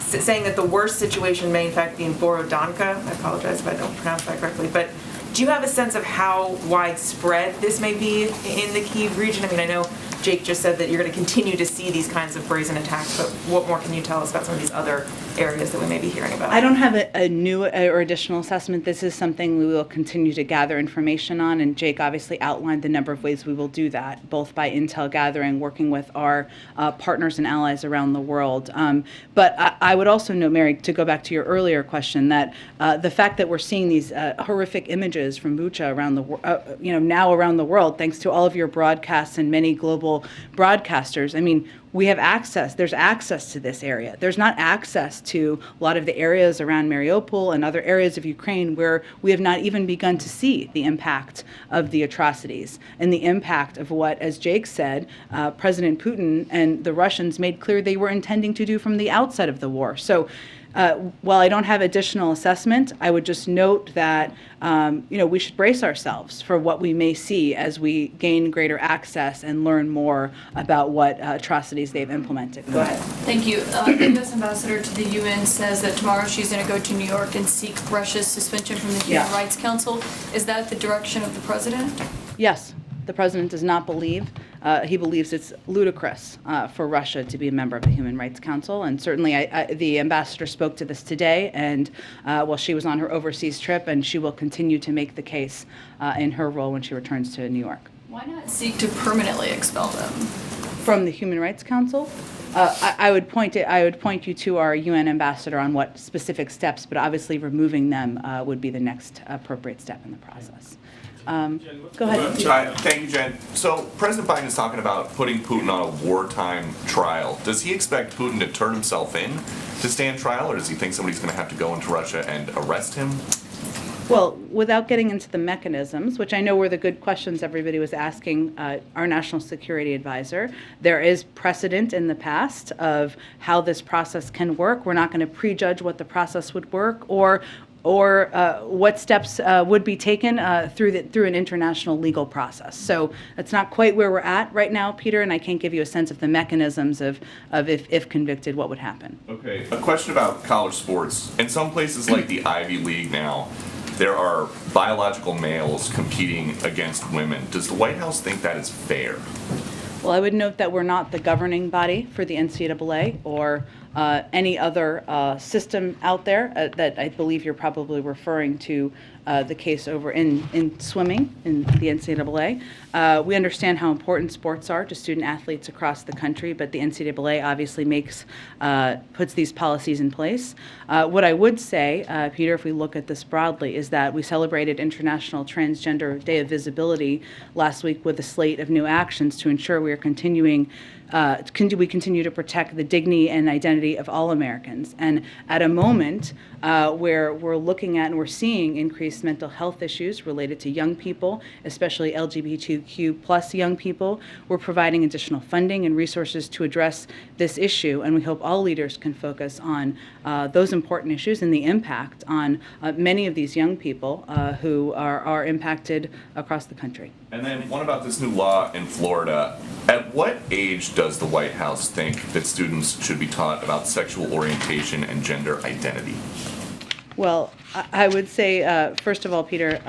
saying that the worst situation may in fact be in Borodanka. I apologize if I don't pronounce that correctly, but do you have a sense of how widespread this may be in the Kyiv region? I mean, I know Jake just said that you're going to continue to see these kinds of brazen attacks, but what more can you tell us about some of these other areas that we may be hearing about? I don't have a new or additional assessment. This is something we will continue to gather information on, and Jake obviously outlined the number of ways we will do that, both by intel gathering, working with our partners and allies around the world. But I would also note, Mary, to go back to your earlier question, that the fact that we're seeing these horrific images from Bucha around the now around the world, thanks to all of your broadcasts and many global broadcasters. I mean, we have access. There's access to this area. There's not access to a lot of the areas around Mariupol and other areas of Ukraine where we have not even begun to see the impact of the atrocities and the impact of what, as Jake said, President Putin and the Russians made clear they were intending to do from the outset of the war. So while I don't have additional assessment, I would just note that we should brace ourselves for what we may see as we gain greater access and learn more about what atrocities they've implemented. Go ahead. Thank you. The U.S. ambassador to the UN says that tomorrow she's going to go to New York and seek Russia's suspension from the Human Rights Council. Is that the direction of the president? Yes. The president does not believe, he believes it's ludicrous for Russia to be a member of the Human Rights Council. And certainly the ambassador spoke to this today, and while she was on her overseas trip, and she will continue to make the case in her role when she returns to New York. Why not seek to permanently expel them? From the Human Rights Council? I would point you to our UN ambassador on what specific steps, but obviously removing them would be the next appropriate step in the process. Go ahead. Thank you, Jen. So President Biden is talking about putting Putin on a wartime trial. Does he expect Putin to turn himself in to stand trial, or does he think somebody's going to have to go into Russia and arrest him? Well, without getting into the mechanisms, which I know were the good questions everybody was asking our national security advisor, there is precedent in the past of how this process can work. We're not going to prejudge what the process would work or what steps would be taken through an international legal process. So that's not quite where we're at right now, Peter, and I can't give you a sense of the mechanisms of if convicted, what would happen. Okay, a question about college sports. In some places like the Ivy League now, there are biological males competing against women. Does the White House think that is fair? Well, I would note that we're not the governing body for the NCAA or any other system out there that I believe you're probably referring to the case over in swimming in the NCAA. We understand how important sports are to student athletes across the country, but the NCAA obviously puts these policies in place. What I would say, Peter, if we look at this broadly, is that we celebrated International Transgender Day of Visibility last week with a slate of new actions to ensure we are continuing we continue to protect the dignity and identity of all Americans. And at a moment where we're looking at and we're seeing increased mental health issues related to young people, especially LGBTQ plus young people, we're providing additional funding and resources to address this issue. And we hope all leaders can focus on those important issues and the impact on many of these young people who are impacted across the country. And then one about this new law in Florida. At what age does the White House think that students should be taught about sexual orientation and gender identity? Well, I would say, first of all, Peter,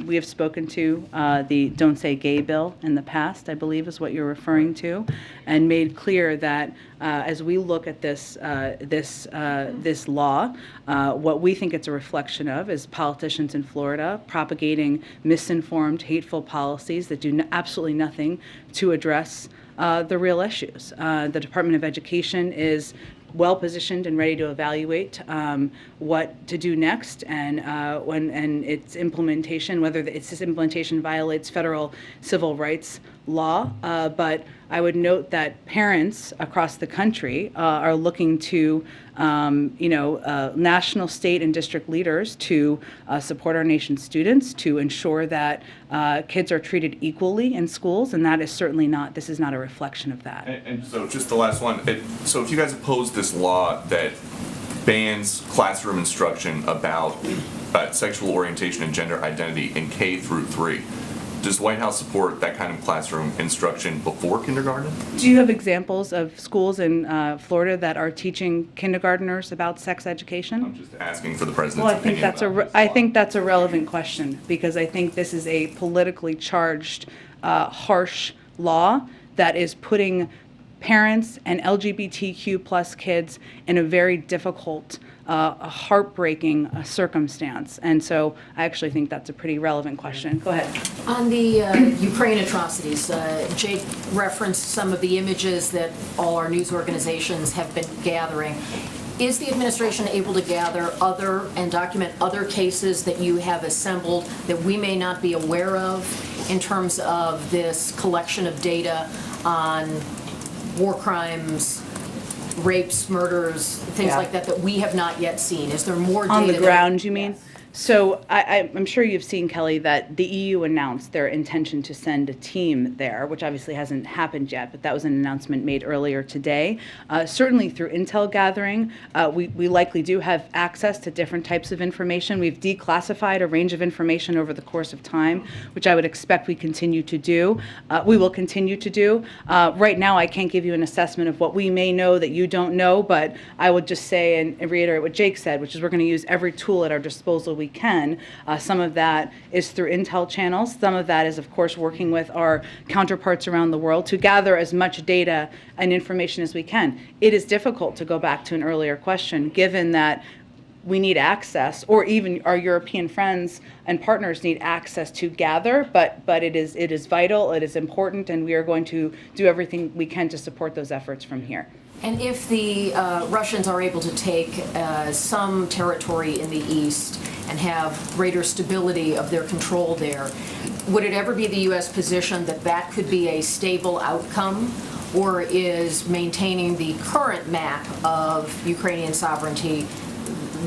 we have spoken to the Don't Say Gay bill in the past, I believe is what you're referring to, and made clear that as we look at this law, what we think it's a reflection of is politicians in Florida propagating misinformed, hateful policies that do absolutely nothing to address the real issues. The Department of Education is well positioned and ready to evaluate what to do next, and its implementation, whether its implementation violates federal civil rights law. But I would note that parents across the country are looking to national, state, and district leaders to support our nation's students, to ensure that kids are treated equally in schools, and that is certainly not, this is not a reflection of that. And so just the last one. So if you guys oppose this law that bans classroom instruction about sexual orientation and gender identity in K through 3, does the White House support that kind of classroom instruction before kindergarten? Do you have examples of schools in Florida that are teaching kindergartners about sex education? I'm just asking for the president's Well, I think opinion. I think that's a relevant question, because I think this is a politically charged, harsh law that is putting parents and LGBTQ plus kids in a very difficult, a heartbreaking circumstance. And so I actually think that's a pretty relevant question. Go ahead. On the Ukraine atrocities, Jake referenced some of the images that all our news organizations have been gathering. Is the administration able to gather other and document other cases that you have assembled that we may not be aware of in terms of this collection of data on war crimes, rapes, murders, things like that we have not yet seen? Is there more data? On the ground, you mean? Yes. So I'm sure you've seen, Kelly, that the EU announced their intention to send a team there, which obviously hasn't happened yet, but that was an announcement made earlier today. Certainly through intel gathering, we likely do have access to different types of information. We've declassified a range of information over the course of time, which I would expect we continue to do. We will continue to do. Right now, I can't give you an assessment of what we may know that you don't know, but I would just say and reiterate what Jake said, which is we're going to use every tool at our disposal we can. Some of that is through intel channels. Some of that is, of course, working with our counterparts around the world to gather as much data and information as we can. It is difficult, to go back to an earlier question, given that we need access, or even our European friends and partners need access to gather, but it is vital, it is important, and we are going to do everything we can to support those efforts from here. And if the Russians are able to take some territory in the east and have greater stability of their control there, would it ever be the U.S. position that that could be a stable outcome, or is maintaining the current map of Ukrainian sovereignty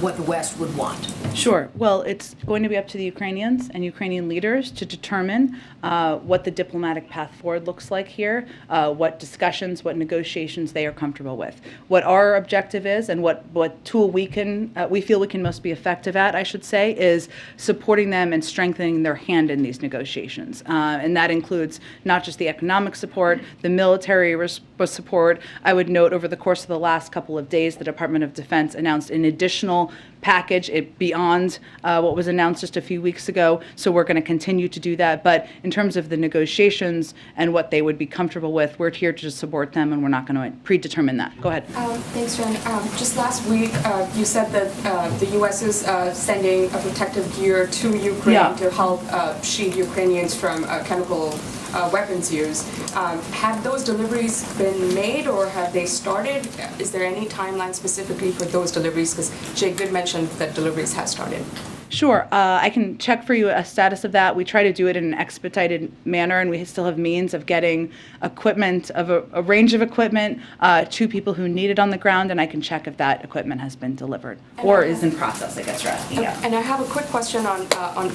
what the West would want? Sure. Well, it's going to be up to the Ukrainians and Ukrainian leaders to determine what the diplomatic path forward looks like here, what discussions, what negotiations they are comfortable with. What our objective is, and what tool we feel we can most be effective at, I should say, is supporting them and strengthening their hand in these negotiations. And that includes not just the economic support, the military support. I would note over the course of the last couple of days, the Department of Defense announced an additional additional package beyond what was announced just a few weeks ago. So we're going to continue to do that. But in terms of the negotiations and what they would be comfortable with, we're here to support them, and we're not going to predetermine that. Go ahead. Thanks, Jen. Just last week, you said that the U.S. is sending a protective gear to Ukraine to help shield Ukrainians from chemical weapons use. Have those deliveries been made, or have they started? Is there any timeline specifically for those deliveries? Because Jake did mention that deliveries have started. Sure. I can check for you a status of that. We try to do it in an expedited manner, and we still have means of getting equipment, of a range of equipment to people who need it on the ground, and I can check if that equipment has been delivered or is in process, I guess you're asking. Yeah. And I have a quick question on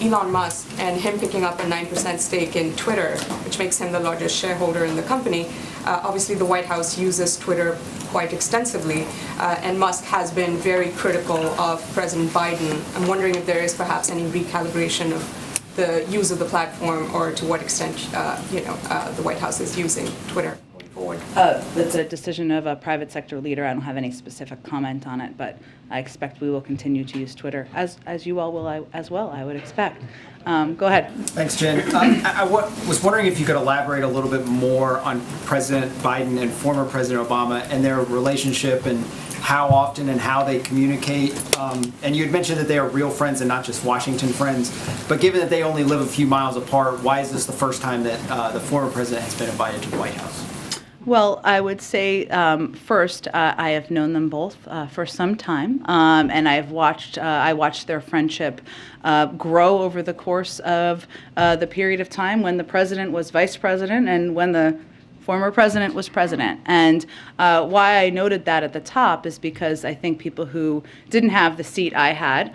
Elon Musk and him picking up a 9% stake in Twitter, which makes him the largest shareholder in the company. Obviously, the White House uses Twitter quite extensively, and Musk has been very critical of President Biden. I'm wondering if there is perhaps any recalibration of the use of the platform, or to what extent, the White House is using Twitter going forward. That's a decision of a private sector leader. I don't have any specific comment on it, but I expect we will continue to use Twitter, as you all will as well, I would expect. Go ahead. Thanks, Jen. I was wondering if you could elaborate a little bit more on President Biden and former President Obama and their relationship, and how often and how they communicate. And you had mentioned that they are real friends and not just Washington friends. But given that they only live a few miles apart, why is this the first time that the former president has been invited to the White House? Well, I would say first, I have known them both for some time, and I watched their friendship grow over the course of the period of time when the president was vice president and when the former president was president. And why I noted that at the top is because I think people who didn't have the seat I had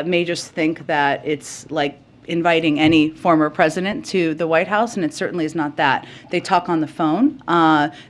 may just think that it's like inviting any former president to the White House, and it certainly is not that. They talk on the phone.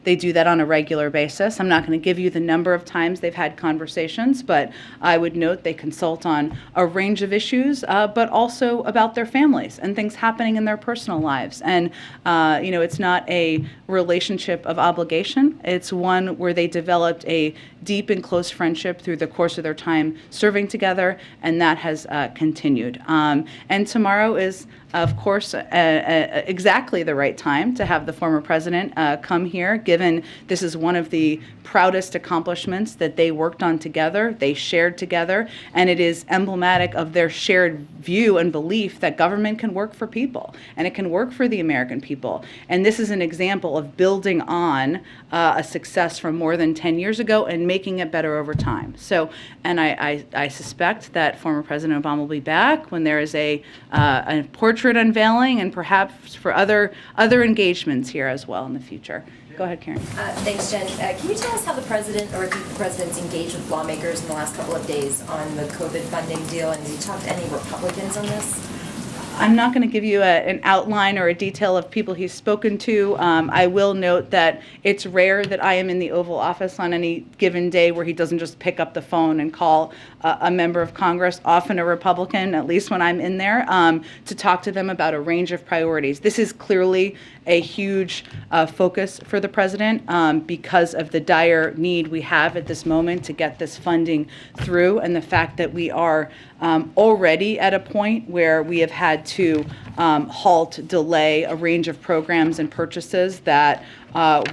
They do that on a regular basis. I'm not going to give you the number of times they've had conversations, but I would note they consult on a range of issues, but also about their families and things happening in their personal lives. And, it's not a relationship of obligation. It's one where they developed a deep and close friendship through the course of their time serving together, and that has continued. And tomorrow is, of course, exactly the right time to have the former president come here, given this is one of the proudest accomplishments that they worked on together, they shared together, and it is emblematic of their shared view and belief that government can work for people, and it can work for the American people. And this is an example of building on a success from more than 10 years ago and making it better over time. So, and I suspect that former President Obama will be back when there is a portrait unveiling, and perhaps for other engagements here as well in the future. Go ahead, Karen. Thanks, Jen. Can you tell us how the president or the president's engaged with lawmakers in the last couple of days on the COVID funding deal, and has he talked to any Republicans on this? I'm not going to give you an outline or a detail of people he's spoken to. I will note that it's rare that I am in the Oval Office on any given day where he doesn't just pick up the phone and call a member of Congress, often a Republican, at least when I'm in there, to talk to them about a range of priorities. This is clearly a huge focus for the president because of the dire need we have at this moment to get this funding through, and the fact that we are already at a point where we have had to halt, delay a range of programs and purchases that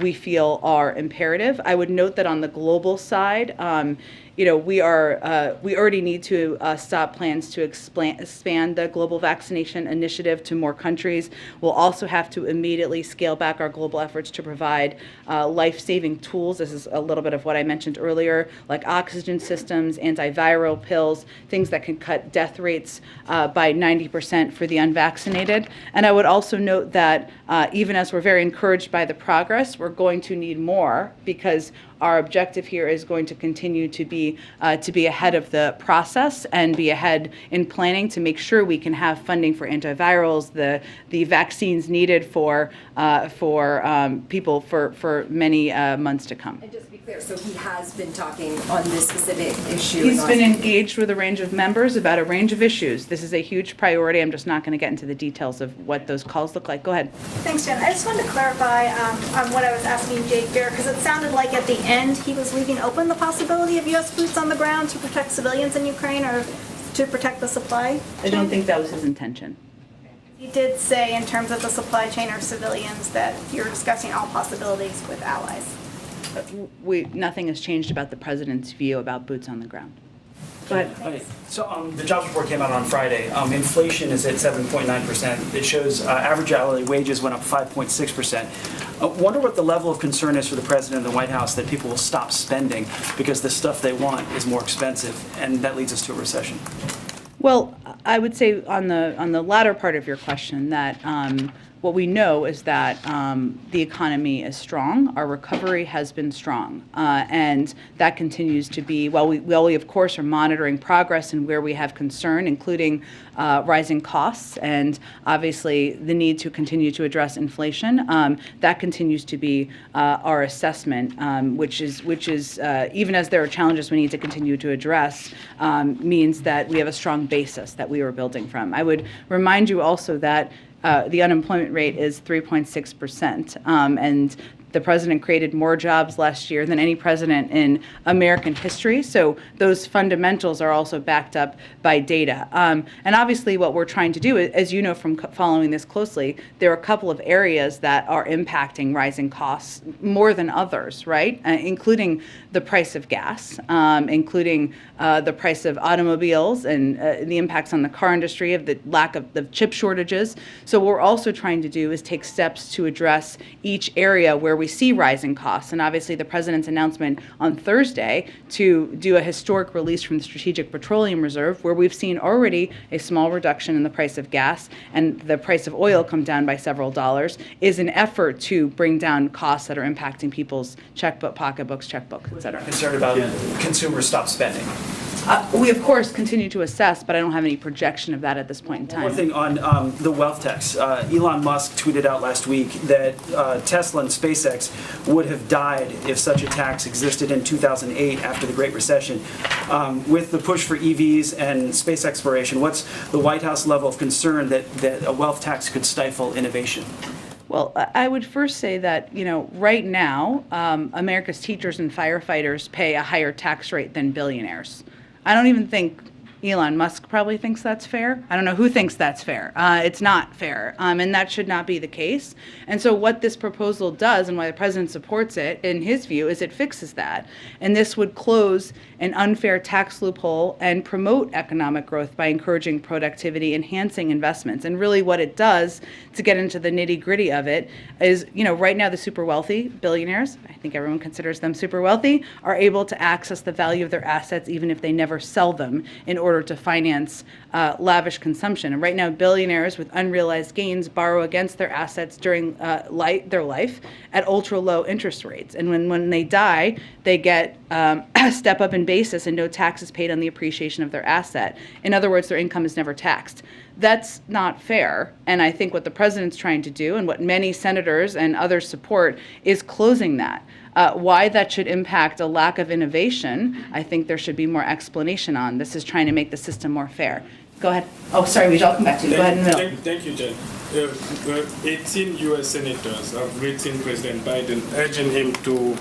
we feel are imperative. I would note that on the global side, we already need to stop plans to expand the global vaccination initiative to more countries. We'll also have to immediately scale back our global efforts to provide life-saving tools. This is a little bit of what I mentioned earlier, like oxygen systems, antiviral pills, things that can cut death rates by 90% for the unvaccinated. And I would also note that even as we're very encouraged by the progress, we're going to need more, because our objective here is going to continue to be ahead of the process and be ahead in planning to make sure we can have funding for antivirals, the vaccines needed for people for many months to come. And just to be clear, so he has been talking on this specific issue? He's been engaged with a range of members about a range of issues. This is a huge priority. I'm just not going to get into the details of what those calls look like. Go ahead. Thanks, Jen. I just wanted to clarify on what I was asking Jake there, because it sounded like at the and he was leaving open the possibility of U.S. boots on the ground to protect civilians in Ukraine or to protect the supply chain? I don't think that was his intention. He did say in terms of the supply chain or civilians that you're discussing all possibilities with allies. Nothing has changed about the president's view about boots on the ground. Go ahead. Okay. So the jobs report came out on Friday. Inflation is at 7.9%. It shows average hourly wages went up 5.6%. I wonder what the level of concern is for the president and the White House that people will stop spending because the stuff they want is more expensive, and that leads us to a recession. Well, I would say on the latter part of your question that what we know is that the economy is strong. Our recovery has been strong, and that continues to be. While we of course are monitoring progress and where we have concern, including rising costs and obviously the need to continue to address inflation. That continues to be our assessment, which is even as there are challenges we need to continue to address, means that we have a strong basis that we are building from. I would remind you also that the unemployment rate is 3.6%, and the president created more jobs last year than any president in American history. So those fundamentals are also backed up by data. And obviously what we're trying to do, as you know from following this closely, there are a couple of areas that are impacting rising costs more than others, right? Including the price of gas, including the price of automobiles and the impacts on the car industry of the lack of the chip shortages. So what we're also trying to do is take steps to address each area where we see rising costs. And obviously the president's announcement on Thursday to do a historic release from the Strategic Petroleum Reserve, where we've seen already a small reduction in the price of gas and the price of oil come down by several dollars, is an effort to bring down costs that are impacting people's checkbook, pocketbooks, checkbooks, et cetera. Concerned about consumers stop spending. We, of course, continue to assess, but I don't have any projection of that at this point in time. One thing on the wealth tax. Elon Musk tweeted out last week that Tesla and SpaceX would have died if such a tax existed in 2008 after the Great Recession. With the push for EVs and space exploration, what's the White House level of concern that a wealth tax could stifle innovation? Well, I would first say that, right now, America's teachers and firefighters pay a higher tax rate than billionaires. I don't even think Elon Musk probably thinks that's fair. I don't know who thinks that's fair. It's not fair, and that should not be the case. And so what this proposal does, and why the president supports it, in his view, is it fixes that. And this would close an unfair tax loophole and promote economic growth by encouraging productivity, enhancing investments. And really what it does, to get into the nitty-gritty of it, is, right now the super wealthy, billionaires, I think everyone considers them super wealthy, are able to access the value of their assets even if they never sell them in order to finance lavish consumption. And right now, billionaires with unrealized gains borrow against their assets during their life at ultra-low interest rates. And when they die, they get a step up in basis and no taxes paid on the appreciation of their asset. In other words, their income is never taxed. That's not fair. And I think what the president's trying to do, and what many senators and others support, is closing that. Why that should impact a lack of innovation, I think there should be more explanation on. This is trying to make the system more fair. Go ahead. Oh, sorry, we shall come back to you. Go ahead in the middle. Thank you, Jen. 18 U.S. senators have written President Biden urging him to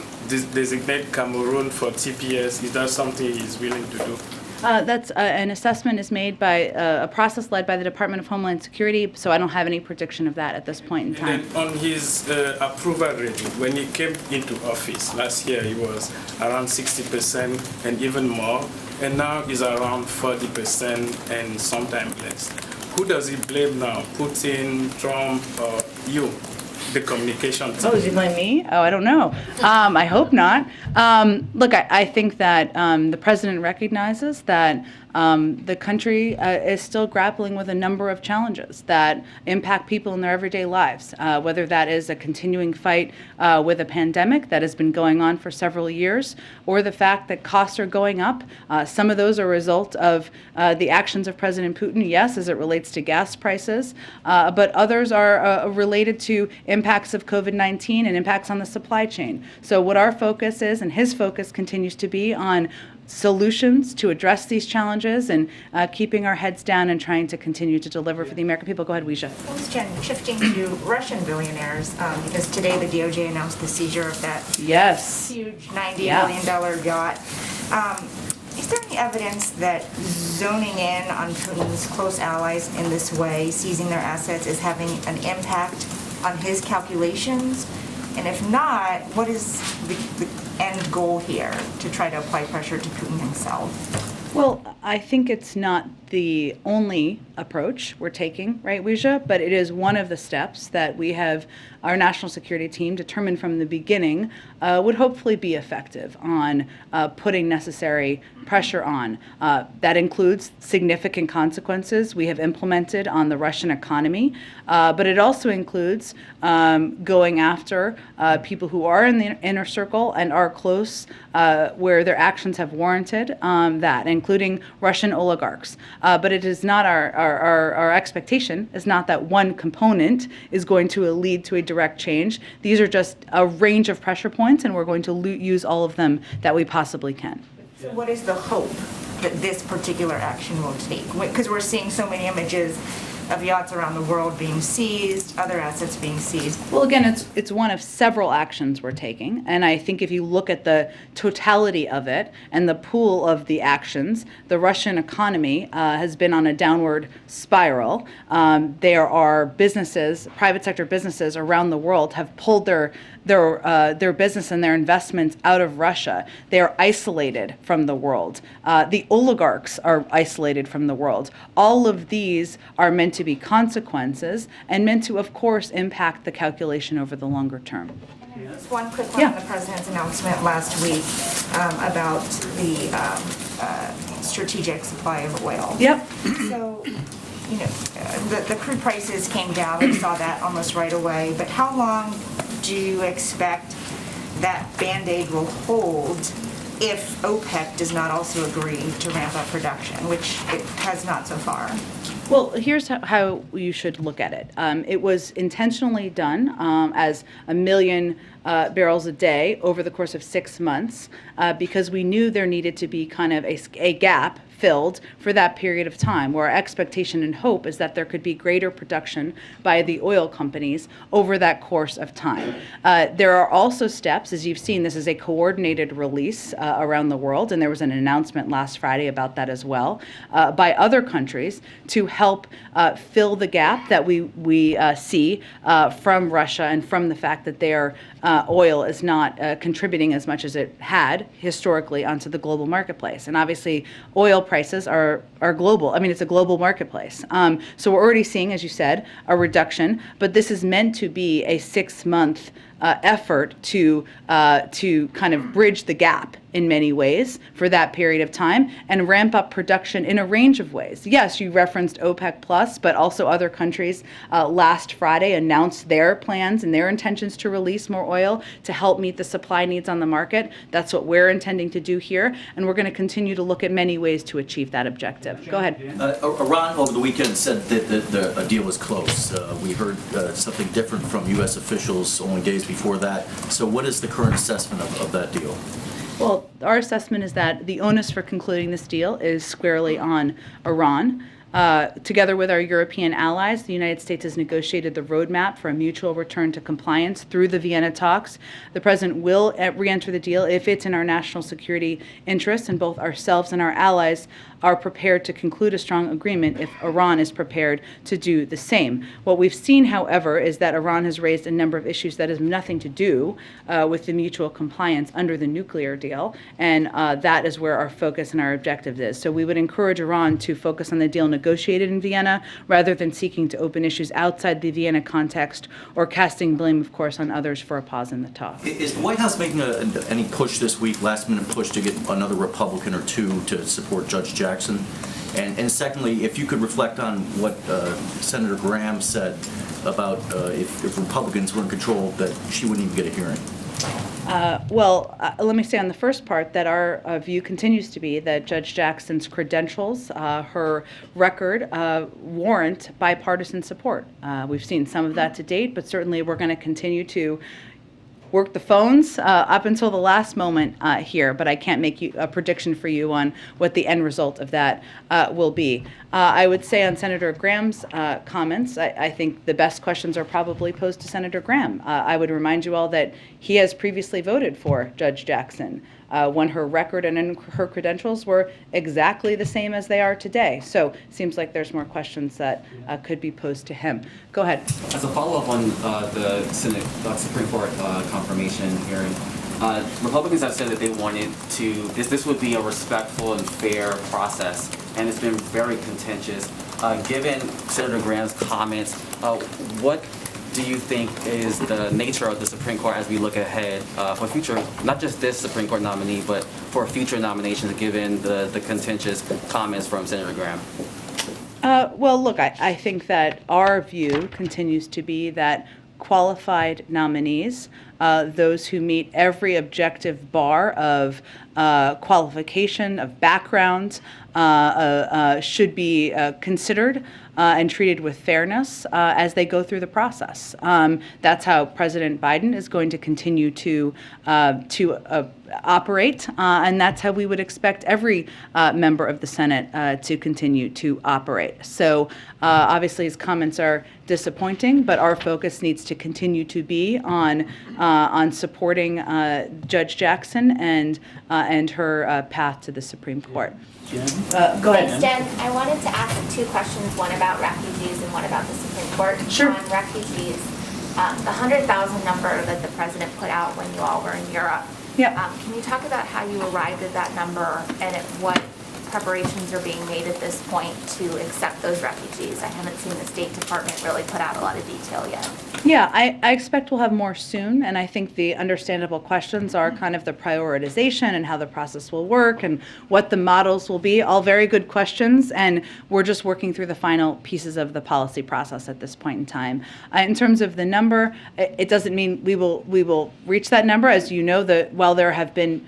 designate Cameroon for TPS. Is that something he's willing to do? That's an assessment is made by a process led by the Department of Homeland Security, so I don't have any prediction of that at this point in time. And then on his approval rating, when he came into office last year, he was around 60% and even more, and now he's around 40% and sometimes less. Who does he blame now? Putin, Trump, or you? The communication team. Oh, does he blame me? Oh, I don't know. I hope not. Look, I think that the president recognizes that the country is still grappling with a number of challenges that impact people in their everyday lives, whether that is a continuing fight with a pandemic that has been going on for several years, or the fact that costs are going up. Some of those are a result of the actions of President Putin, yes, as it relates to gas prices, but others are related to impacts of COVID-19 and impacts on the supply chain. So what our focus is, and his focus continues to be on solutions to address these challenges and keeping our heads down and trying to continue to deliver for the American people. Go ahead, Weijia. Jen, shifting to Russian billionaires, because today the DOJ announced the seizure of that huge $90 billion yacht. Is there any evidence that zoning in on Putin's close allies in this way, seizing their assets, is having an impact on his calculations? And if not, what is the end goal here to try to apply pressure to Putin himself? Well, I think it's not the only approach we're taking, right, Weijia? But it is one of the steps that we have our national security team determined from the beginning would hopefully be effective on putting necessary pressure on. That includes significant consequences we have implemented on the Russian economy, but it also includes going after people who are in the inner circle and are close where their actions have warranted that, including Russian oligarchs. But it is not our expectation is not that one component is going to lead to a direct change. These are just a range of pressure points, and we're going to use all of them that we possibly can. So what is the hope that this particular action will take? Because we're seeing so many images of yachts around the world being seized, other assets being seized. Well, again, it's one of several actions we're taking, and I think if you look at the totality of it and the pool of the actions, the Russian economy has been on a downward spiral. There are businesses, private sector businesses around the world have pulled their business and their investments out of Russia. They are isolated from the world. The oligarchs are isolated from the world. All of these are meant to be consequences and meant to, of course, impact the calculation over the longer term. Just one quick one on the president's announcement last week about the strategic supply of oil. Yep. So, you know, the crude prices came down. We saw that almost right away. But how long do you expect that Band-Aid will hold if OPEC does not also agree to ramp up production, which it has not so far? Well, here's how you should look at it. It was intentionally done as 1 million barrels a day over the course of 6 months because we knew there needed to be kind of a gap filled for that period of time, where our expectation and hope is that there could be greater production by the oil companies over that course of time. There are also steps, as you've seen, this is a coordinated release around the world, and there was an announcement last Friday about that as well, by other countries to help fill the gap that we see from Russia and from the fact that their oil is not contributing as much as it had historically onto the global marketplace. And obviously, oil prices are global. I mean, it's a global marketplace. So we're already seeing, as you said, a reduction, but this is meant to be a 6-month effort to kind of bridge the gap in many ways for that period of time and ramp up production in a range of ways. Yes, you referenced OPEC Plus, but also other countries last Friday announced their plans and their intentions to release more oil to help meet the supply needs on the market. That's what we're intending to do here, and we're going to continue to look at many ways to achieve that objective. Go ahead. Iran over the weekend said that the deal was close. We heard something different from U.S. officials only days before that. So what is the current assessment of that deal? Well, our assessment is that the onus for concluding this deal is squarely on Iran. Together with our European allies, the United States has negotiated the roadmap for a mutual return to compliance through the Vienna talks. The president will re-enter the deal if it's in our national security interests, and both ourselves and our allies are prepared to conclude a strong agreement if Iran is prepared to do the same. What we've seen, however, is that Iran has raised a number of issues that have nothing to do with the mutual compliance under the nuclear deal, and that is where our focus and our objective is. So we would encourage Iran to focus on the deal negotiated in Vienna rather than seeking to open issues outside the Vienna context or casting blame, of course, on others for a pause in the talks. Is the White House making any push this week, last-minute push, to get another Republican or two to support Judge Jackson? And secondly, if you could reflect on what Senator Graham said about if Republicans were in control, that she wouldn't even get a hearing. Let me say on the first part that our view continues to be that Judge Jackson's credentials, her record, warrant bipartisan support. We've seen some of that to date, but certainly we're going to continue to worked the phones up until the last moment here, but I can't make a prediction for you on what the end result of that will be. I would say on Senator Graham's comments, I think the best questions are probably posed to Senator Graham. I would remind you all that he has previously voted for Judge Jackson when her record and her credentials were exactly the same as they are today. So it seems like there's more questions that could be posed to him. Go ahead. As a follow-up on the Supreme Court confirmation hearing, Republicans have said that they wanted to, this would be a respectful and fair process, and it's been very contentious. Given Senator Graham's comments, what do you think is the nature of the Supreme Court as we look ahead for future, not just this Supreme Court nominee, but for future nominations, given the contentious comments from Senator Graham? Well, look, I think that our view continues to be that qualified nominees, those who meet every objective bar of qualification, of background, should be considered and treated with fairness as they go through the process. That's how President Biden is going to continue to operate, and that's how we would expect every member of the Senate to continue to operate. So obviously his comments are disappointing, but our focus needs to continue to be on supporting Judge Jackson and her path to the Supreme Court. Go ahead. Thanks, Jen. I wanted to ask two questions, one about refugees and one about the Supreme Court. Sure. On refugees, the 100,000 number that the president put out when you all were in Europe. Yeah. Can you talk about how you arrived at that number and at what preparations are being made at this point to accept those refugees? I haven't seen the State Department really put out a lot of detail yet. Yeah, I expect we'll have more soon, and I think the understandable questions are kind of the prioritization and how the process will work and what the models will be. All very good questions, and we're just working through the final pieces of the policy process at this point in time. In terms of the number, it doesn't mean we will reach that number. As you know, while there have been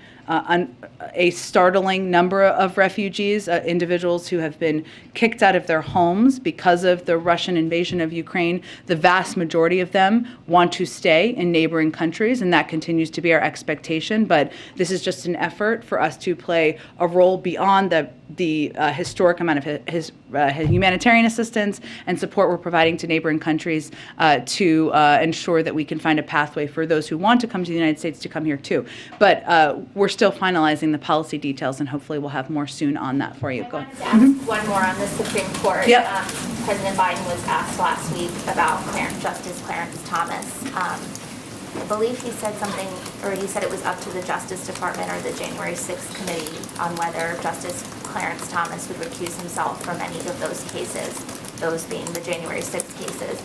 a startling number of refugees, individuals who have been kicked out of their homes because of the Russian invasion of Ukraine. The vast majority of them want to stay in neighboring countries, and that continues to be our expectation. But this is just an effort for us to play a role beyond the historic amount of humanitarian assistance and support we're providing to neighboring countries to ensure that we can find a pathway for those who want to come to the United States to come here too. But we're still finalizing the policy details, and hopefully we'll have more soon on that for you. Go ahead. One more on the Supreme Court. Yep. President Biden was asked last week about Justice Clarence Thomas. I believe he said something, or he said it was up to the Justice Department or the January 6th committee on whether Justice Clarence Thomas would recuse himself from any of those cases, those being the January 6th cases.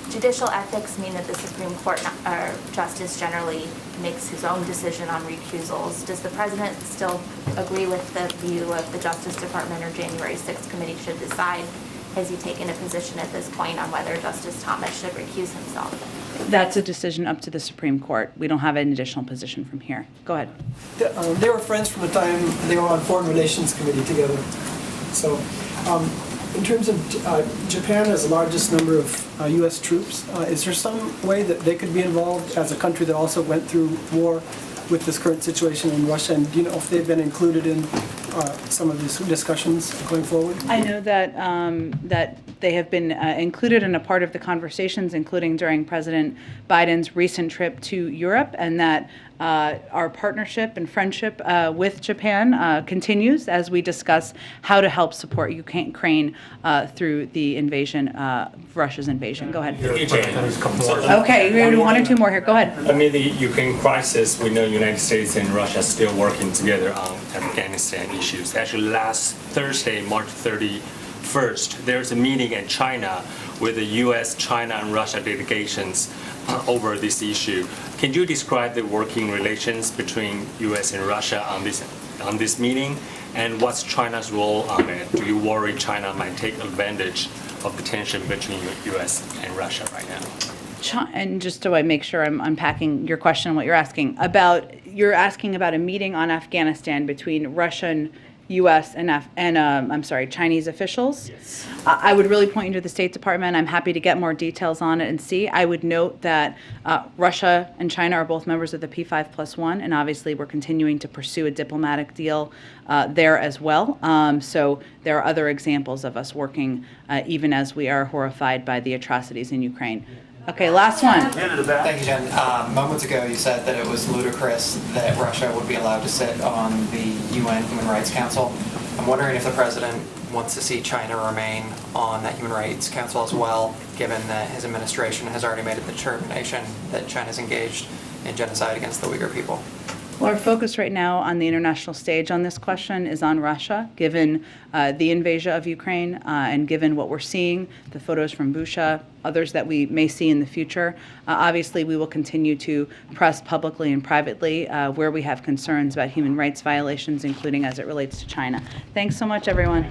Judicial ethics mean that the Supreme Court justice generally makes his own decision on recusals. Does the president still agree with the view of the Justice Department or January 6th committee should decide? Has he taken a position at this point on whether Justice Thomas should recuse himself? That's a decision up to the Supreme Court. We don't have an additional position from here. Go ahead. They were friends from the time they were on Foreign Relations Committee together. So in terms of Japan has the largest number of U.S. troops, is there some way that they could be involved as a country that also went through war with this current situation in Russia? And do you know if they've been included in some of these discussions going forward? I know that that they have been included in a part of the conversations, including during President Biden's recent trip to Europe, and that our partnership and friendship with Japan continues as we discuss how to help support Ukraine through the invasion, Russia's invasion. Go ahead. Okay, we have one or two more here. Go ahead. Amid the Ukraine crisis, we know United States and Russia are still working together on Afghanistan issues. Actually, last Thursday, March 31st, there's a meeting in China with the U.S., China, and Russia delegations over this issue. Can you describe the working relations between U.S. and Russia on this meeting, and what's China's role on it? Do you worry China might take advantage of the tension between U.S. and Russia right now? And just so I make sure I'm unpacking your question, what you're asking about a meeting on Afghanistan between Russian U.S. and Chinese officials. I would really point you to the State Department. I'm happy to get more details on it and see. I would note that Russia and China are both members of the P5+1, and obviously we're continuing to pursue a diplomatic deal there as well. So there are other examples of us working even as we are horrified by the atrocities in Ukraine. Okay, last one. Thank you, Jen. Moments ago, you said that it was ludicrous that Russia would be allowed to sit on the UN Human Rights Council. I'm wondering if the president wants to see China remain on that Human Rights Council as well, given that his administration has already made a determination that China is engaged in genocide against the Uyghur people. Well, our focus right now on the international stage on this question is on Russia, given the invasion of Ukraine and given what we're seeing, the photos from Bucha, others that we may see in the future. Obviously, we will continue to press publicly and privately where we have concerns about human rights violations, including as it relates to China. Thanks so much, everyone.